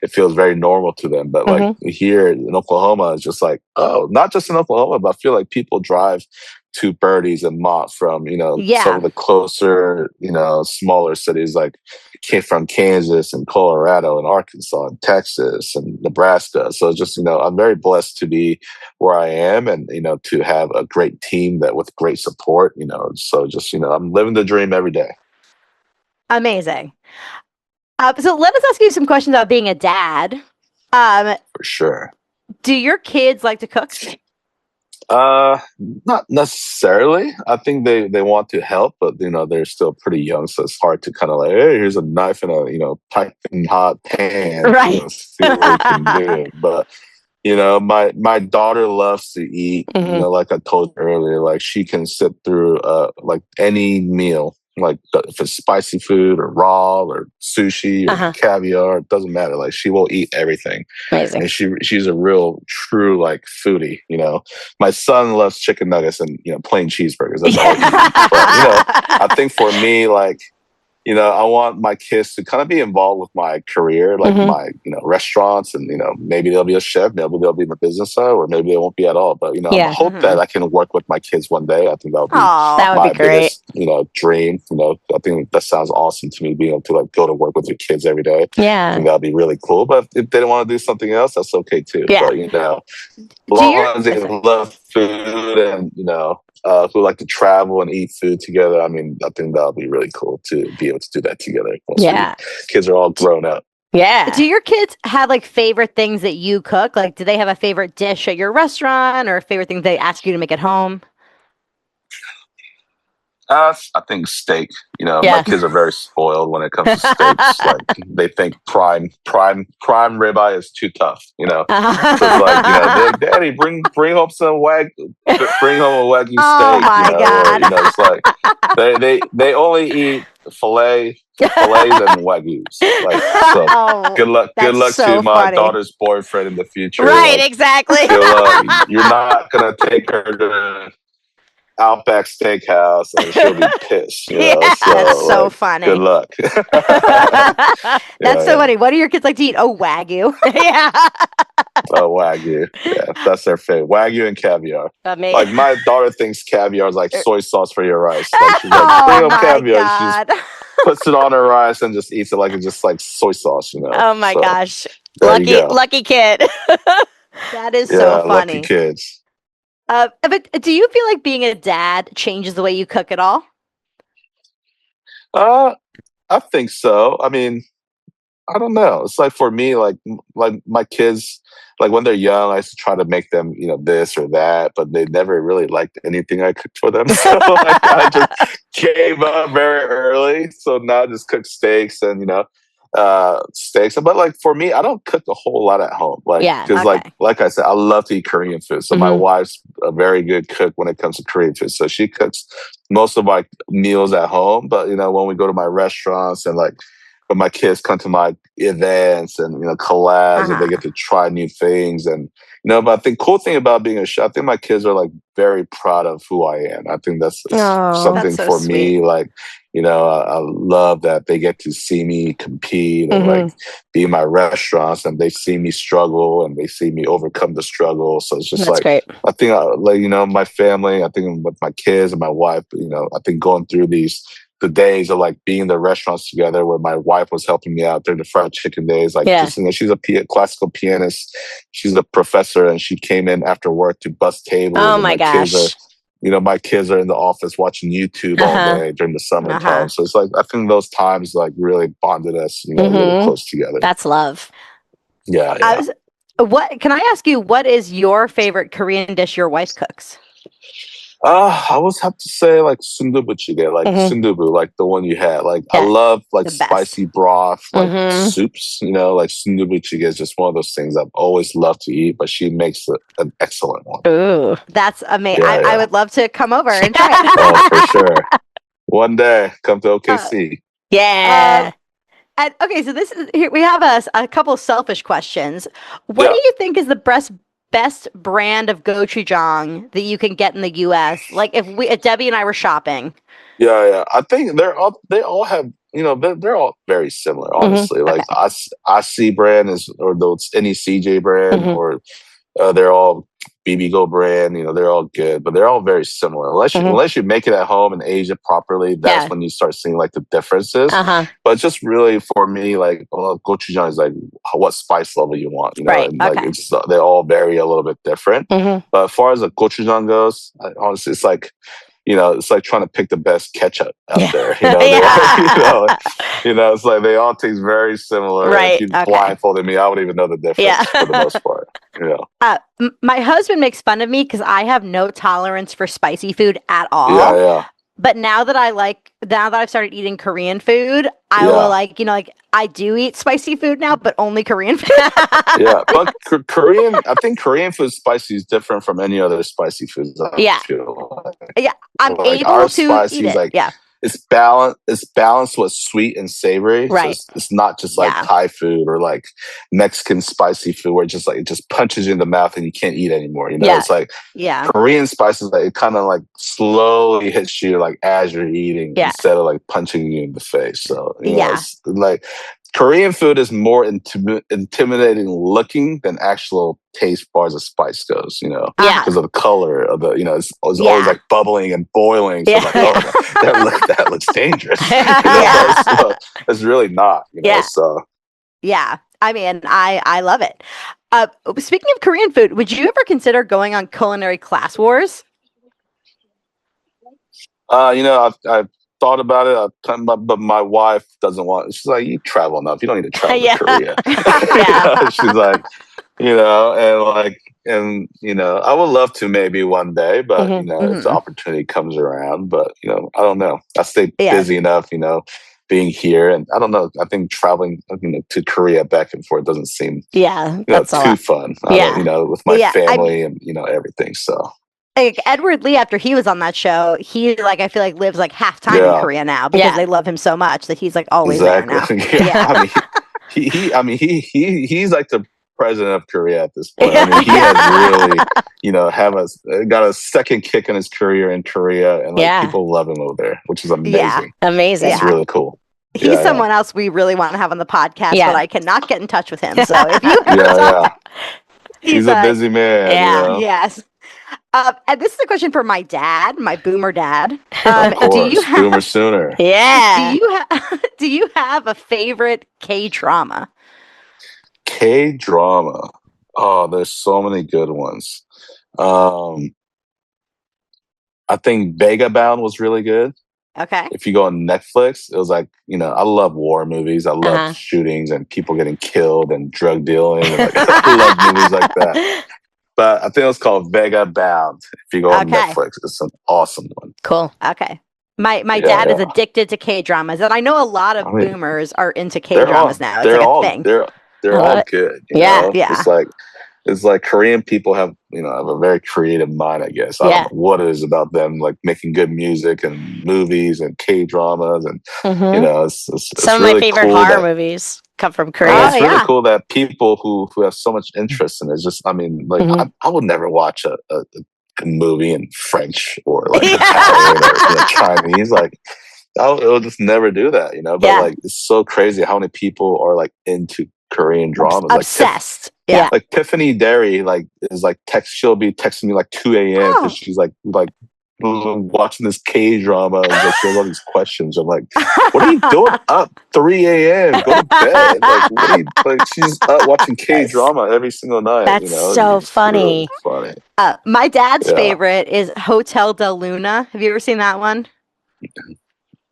it feels very normal to them. But like here in Oklahoma, it's just like, oh, not just in Oklahoma, but I feel like people drive to Birdies and Maht from some of the closer smaller cities like came from Kansas and Colorado and Arkansas and Texas and Nebraska. So just I'm very blessed to be where I am and to have a great team that with great support. So just I'm living the dream every day. Amazing. So let us ask you some questions about being a dad. For sure. Do your kids like to cook? Not necessarily. I think they want to help, but they're still pretty young, so it's hard to kind of like, hey, here's a knife and a piping hot pan, right? See what we can do. But my daughter loves to eat. Like I told you earlier, like she can sit through like any meal. Like if it's spicy food or raw or sushi or caviar, it doesn't matter. Like she will eat everything. Amazing. And she's a real true like foodie. My son loves chicken nuggets and plain cheeseburgers. That's all he eats. But I think for me, like I want my kids to kind of be involved with my career, like my restaurants, and maybe they'll be a chef, maybe they'll be in the business side, or maybe they won't be at all. But I hope that I can work with my kids one day. I think that would be my biggest dream. I think that sounds awesome to me, being able to like go to work with your kids every day. Yeah, I think that'd be really cool. But if they don't want to do something else, that's okay too. Yeah. But as long as they love food and who like to travel and eat food together. I mean, I think that'll be really cool to be able to do that together. Kids are all grown up. Yeah. Do your kids have like favorite things that you cook? Like, do they have a favorite dish at your restaurant or a favorite thing they ask you to make at home? I think steak. My kids are very spoiled when it comes to steaks. Like they think prime ribeye is too tough. So it's like they're like, Daddy, bring home some wagyu, bring home a wagyu steak. Oh my God! Or, it's like they only eat fillets and wagyus. Like, so good luck so to my funny. daughter's boyfriend in the future. Right, like, exactly. You're not gonna take her to Outback Steakhouse and she'll be pissed. That's so funny. Good luck. That's so funny. What do your kids like to eat? Oh, wagyu. Wagyu. Yeah, that's their favorite. Wagyu and caviar. Amazing. Like my daughter thinks caviar is like soy sauce for your rice. Like she's like, bring home caviar. God. She just puts it on her rice and just eats it like it's just like soy sauce. Oh my gosh. Lucky kid. That is so funny. Lucky kids. But do you feel like being a dad changes the way you cook at all? I think so. I mean, I don't know. It's like for me, like my kids, like when they're young, I used to try to make them, this or that, but they never really liked anything I cooked for them. So like, I just gave up very early. So now I just cook steaks and steaks. But like for me, I don't cook a whole lot at home. Like because like I said, I love to eat Korean food. So my wife's a very good cook when it comes to Korean food. So she cooks most of my meals at home. But when we go to my restaurants and like when my kids come to my events and collabs and they get to try new things and but I think cool thing about being a chef, I think my kids are like very proud of who I am. I think that's something that's so for sweet. me. Like I love that they get to see me compete and like be in my restaurants and they see me struggle and they see me overcome the struggle. So it's just great. I think my family, I think with my kids and my wife, I think going through the days of like being in the restaurants together where my wife was helping me out during the fried chicken days. Like, just, she's a classical pianist. She's a professor and she came in after work to bust tables. Oh my gosh. My kids are in the office watching YouTube all day during the summertime. So it's like, I think those times like really bonded us, really close together. That's love. Yeah. Can I ask you, what is your favorite Korean dish your wife cooks? I always have to say like sundubu jjigae, like sundubu, like the one you had. Like I love like spicy broth, like soups. Like sundubu jjigae is just one of those things I've always loved to eat. But she makes an excellent one. Ooh, that's amazing. I would love to come over and try it. Oh, for sure. One day, come to OKC. Yeah. And, okay, so this is here. We have a couple of selfish questions. What do you think is the best brand of gochujang that you can get in the U.S.? Like if Debbie and I were shopping. Yeah. I think they all have, they're all very similar, honestly. Like I see brand or those any CJ brand or they're all BBGO brand, they're all good, but they're all very similar. Unless you make it at home and age it properly, that's when you start seeing like the differences. But just really for me, like gochujang is like what spice level you want, right? And like it's they all vary a little bit different. But as far as the gochujang goes, honestly, it's like. It's like trying to pick the best ketchup out there. It's like they all taste very similar. Right. If you blindfolded me, I would even know the difference for the most part. My husband makes fun of me because I have no tolerance for spicy food at all. Yeah. But now that I've started eating Korean food, I will I do eat spicy food now, but only Korean food. But I think Korean food spicy is different from any other spicy foods. I'm like able our to eat it. Like, it's balanced with sweet and savory. Right. So it's not just like Thai food or like Mexican spicy food where it just punches you in the mouth and you can't eat anymore. It's like Korean spices, like it kind of like slowly hits you like as you're eating instead of like punching you in the face. So it's like Korean food is more intimidating looking than actual taste as far as the spice goes, because of the color of the, it's always like bubbling and boiling. So I'm like, that looks dangerous. So it's really not, so. Yeah. I mean, I love it. Speaking of Korean food, would you ever consider going on culinary class wars? I've thought about it, but my wife doesn't want. She's like, you travel enough. You don't need to travel to Korea. She's like, I would love to maybe one day, but if the opportunity comes around, but I don't know. I stay busy enough, being here, and I don't know. I think traveling, to Korea back and forth doesn't seem, too fun. With my family and everything. So. Like Edward Lee, after he was on that show, he I feel like lives like half time in Korea now because they love him so much that he's like always there now. He's like the president of Korea at this point. I mean, he has really, got a second kick in his career in Korea, and people love him over there, which is amazing. Yeah, amazing. It's really cool. He's someone else we really want to have on the podcast, but I cannot get in touch with him. So if you, he's a busy man. Yeah. Yes. And this is a question for my dad, my boomer dad. Of course, boomer sooner. Yeah. Do you have a favorite K-drama? K-drama. Oh, there's so many good ones. I think Vagabound was really good. Okay. If you go on Netflix, it was like, I love war movies. I love shootings and people getting killed and drug dealing. And I love movies like that. But I think it was called Vagabound. If you go on Netflix, it's an awesome one. Cool. Okay. My dad is addicted to K-dramas, and I know a lot of boomers are into K-dramas now. It's like a thing. They're all good. Yeah. It's like Korean people have a very creative mind, I guess. I don't know what it is about them, like making good music and movies and K-dramas, and it's some really of my favorite cool horror movies come from Korea. It's really cool that people who have so much interest in it. Just, I mean, like I would never watch a movie in French or like Italian or Chinese. Like I would just never do that, But like it's so crazy how many people are like into Korean dramas, obsessed. Like Tiffany Derry, she'll be texting me like 2 a.m. because she's like watching this K-drama and she has all these questions. I'm like, what are you doing up 3 a.m.? Go to bed. She's up watching K-drama every single night. That's so funny. Really funny. My dad's favorite is Hotel Del Luna. Have you ever seen that one?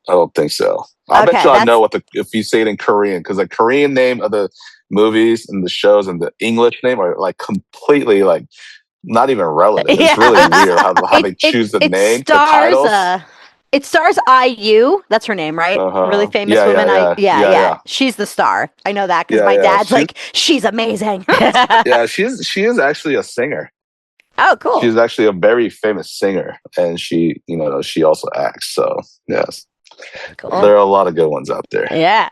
I don't think so. I bet you I know if you say it in Korean, because the Korean name of the movies and the shows and the English name are like completely like not even relative. It's really weird how they choose the name, the titles. It stars IU. That's her name, right? Really famous woman. Yeah. She's the star. I know that because my dad's like, she's amazing. She is actually a singer. Oh, cool. She's actually a very famous singer, and she also acts. So yes. Cool. There are a lot of good ones out there. Yeah.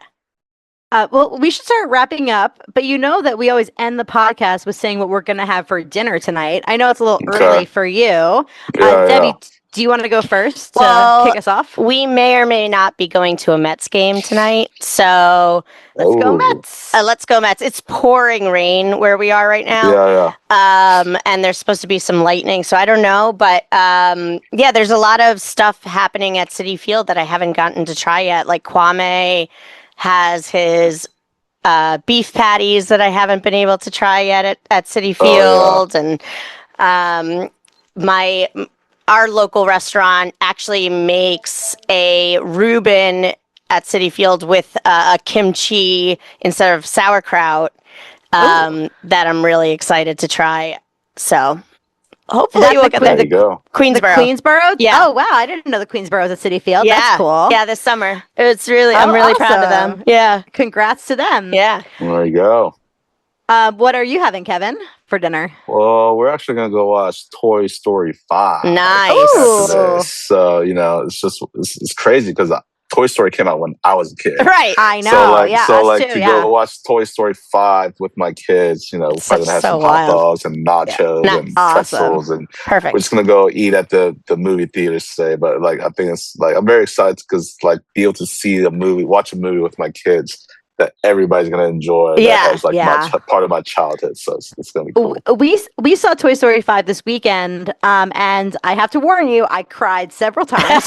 Well, we should start wrapping up, but you know that we always end the podcast with saying what we're going to have for dinner tonight. I know it's a little early for you. Debbie, do you want to go first to kick us off? We may or may not be going to a Mets game tonight, so let's go Mets. Let's go Mets. It's pouring rain where we are right now. And there's supposed to be some lightning, so I don't know, but there's a lot of stuff happening at Citi Field that I haven't gotten to try yet. Like Kwame has his beef patties that I haven't been able to try yet at Citi Field, and our local restaurant actually makes a Reuben at Citi Field with a kimchi instead of sauerkraut that I'm really excited to try. So hopefully we'll get there. Queensboro. Queensboro? Yeah. Oh, wow. I didn't know the Queensboro was at Citi Field. Yeah. That's cool. Yeah, this summer. I'm really proud of them. Yeah. Congrats to them. Yeah. There you go. What are you having, Kevin, for dinner? Well, we're actually going to go watch Toy Story 5. Nice. So, it's crazy because Toy Story came out when I was a kid. Right. I know. Go watch Toy Story 5 with my kids, we're probably going to have some hot dogs and nachos and pretzels. And perfect. We're just going to go eat at the movie theaters today. But I think it's I'm very excited because be able to watch a movie with my kids that everybody's going to enjoy. That was part of my childhood. So it's going to be cool. We saw Toy Story 5 this weekend. And I have to warn you, I cried several times.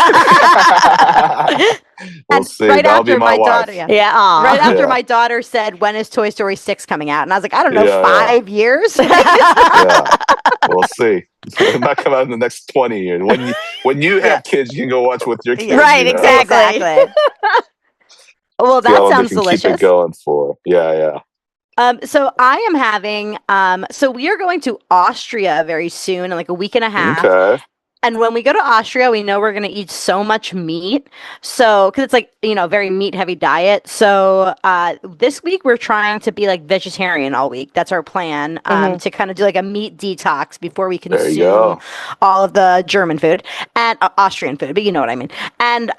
We'll see. Right That'll after be my wife. daughter, right after my daughter said, "When is Toy Story 6 coming out?" And I was like, "I don't know, 5 years." We'll see. It might come out in the next 20 years. When you have kids, you can go watch with your kids. Right, exactly. Well, that sounds delicious. Keep it going for. Yeah. So I am having. So we are going to Austria very soon, in like a week and a half. Okay. And when we go to Austria, we know we're going to eat so much meat. So, because it's very meat heavy diet. So this week we're trying to be vegetarian all week. That's our plan, to kind of do a meat detox before we consume all of the German food and Austrian food, but you know what I mean. And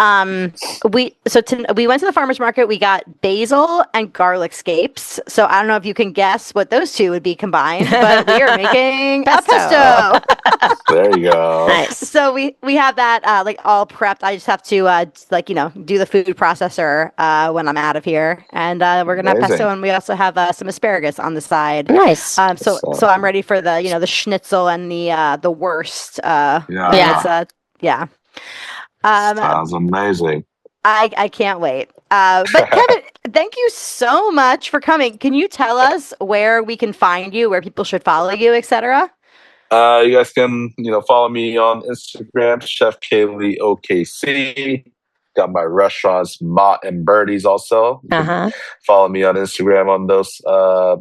we went to the farmer's market. We got basil and garlic scapes. So I don't know if you can guess what those two would be combined, but we are making a pesto. There you go. Nice. So we have that all prepped. I just have to do the food processor when I'm out of here, and we're gonna have pesto, and we also have some asparagus on the side. Nice. So I'm ready for the schnitzel and the wurst. Sounds amazing. I can't wait. But Kevin, thank you so much for coming. Can you tell us where we can find you, where people should follow you, etc.? You guys can, follow me on Instagram, Chef Kaylee OKC. Got my restaurants, Maht and Birdies also. Follow me on Instagram on those all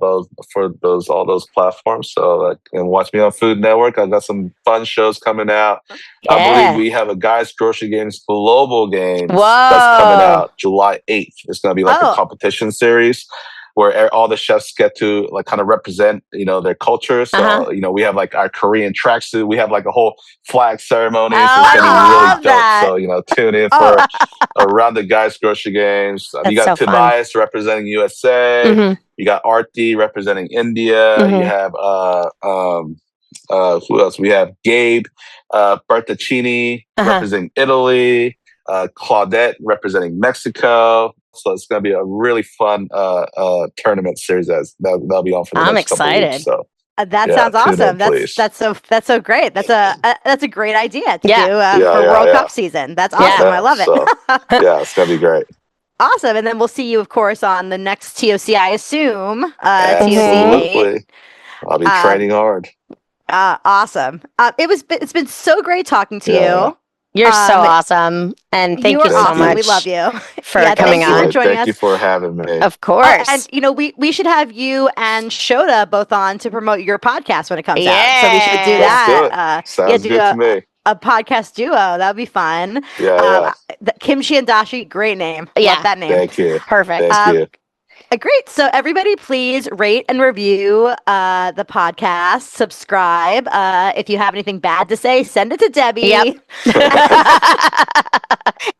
those platforms. So and watch me on Food Network. I've got some fun shows coming out. Yeah. I believe we have a Guys Grocery Games Global Games Whoa. that's coming out July 8th. It's gonna be a competition series where all the chefs get to kind of represent, their culture. So, we have our Korean tracksuit. We have a whole flag ceremony. So it's going to be really dope. So, tune in for around the Guys Grocery Games. You got Tobias representing USA. You got Arti representing India. You have, who else? We have Gabe Bertaccini representing Italy. Claudette representing Mexico. So it's going to be a really fun tournament series that'll be on for the next couple of weeks. So that sounds awesome. That's so great. That's a great idea to do for World Cup season. That's awesome. I love it. So, it's going to be great. Awesome. And then we'll see you, of course, on the next TOC, I assume. Absolutely. I'll be training hard. Awesome. It's been so great talking to you. You're so awesome, and thank you so much. We love you for coming on. Thank you for having me. Of course. And we should have you and Shota both on to promote your podcast when it comes out. So we should do that. Sounds good to me. A podcast duo. That'd be fun. Yeah. Kimchi and Dashi, great name. Yeah. Love that name. Thank you. Perfect. Thank you. Great. So everybody, please rate and review the podcast. Subscribe. If you have anything bad to say, send it to Debbie. Yep.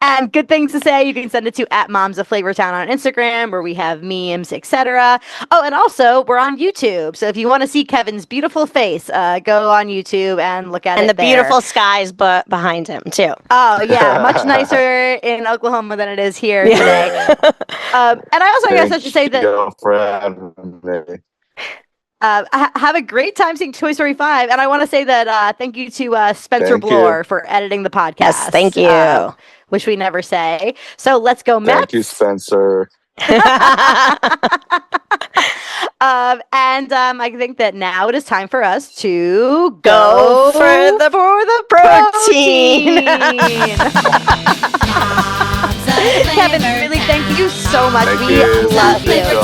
And good things to say, you can send it to @MomsOfFlavortown on Instagram, where we have memes, etc. Oh, and also we're on YouTube. So if you want to see Kevin's beautiful face, go on YouTube and look at it. And the there. beautiful skies behind him too. Oh yeah, much nicer in Oklahoma than it is here today. And I also guess I should say that have a great time seeing Toy Story 5. And I want to say that thank you to Spencer Bloor for editing the podcast. Yes, thank you. Which we never say. So let's go, Matt. Thank you, Spencer. I think that now it is time for us to go for the protein. Kevin, really, thank you so much. Thank we you. love you. Go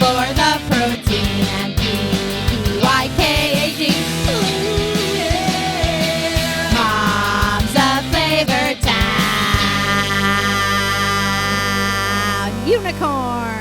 for the protein and PYKAG. Mom's a Flavor Town. Unicorn.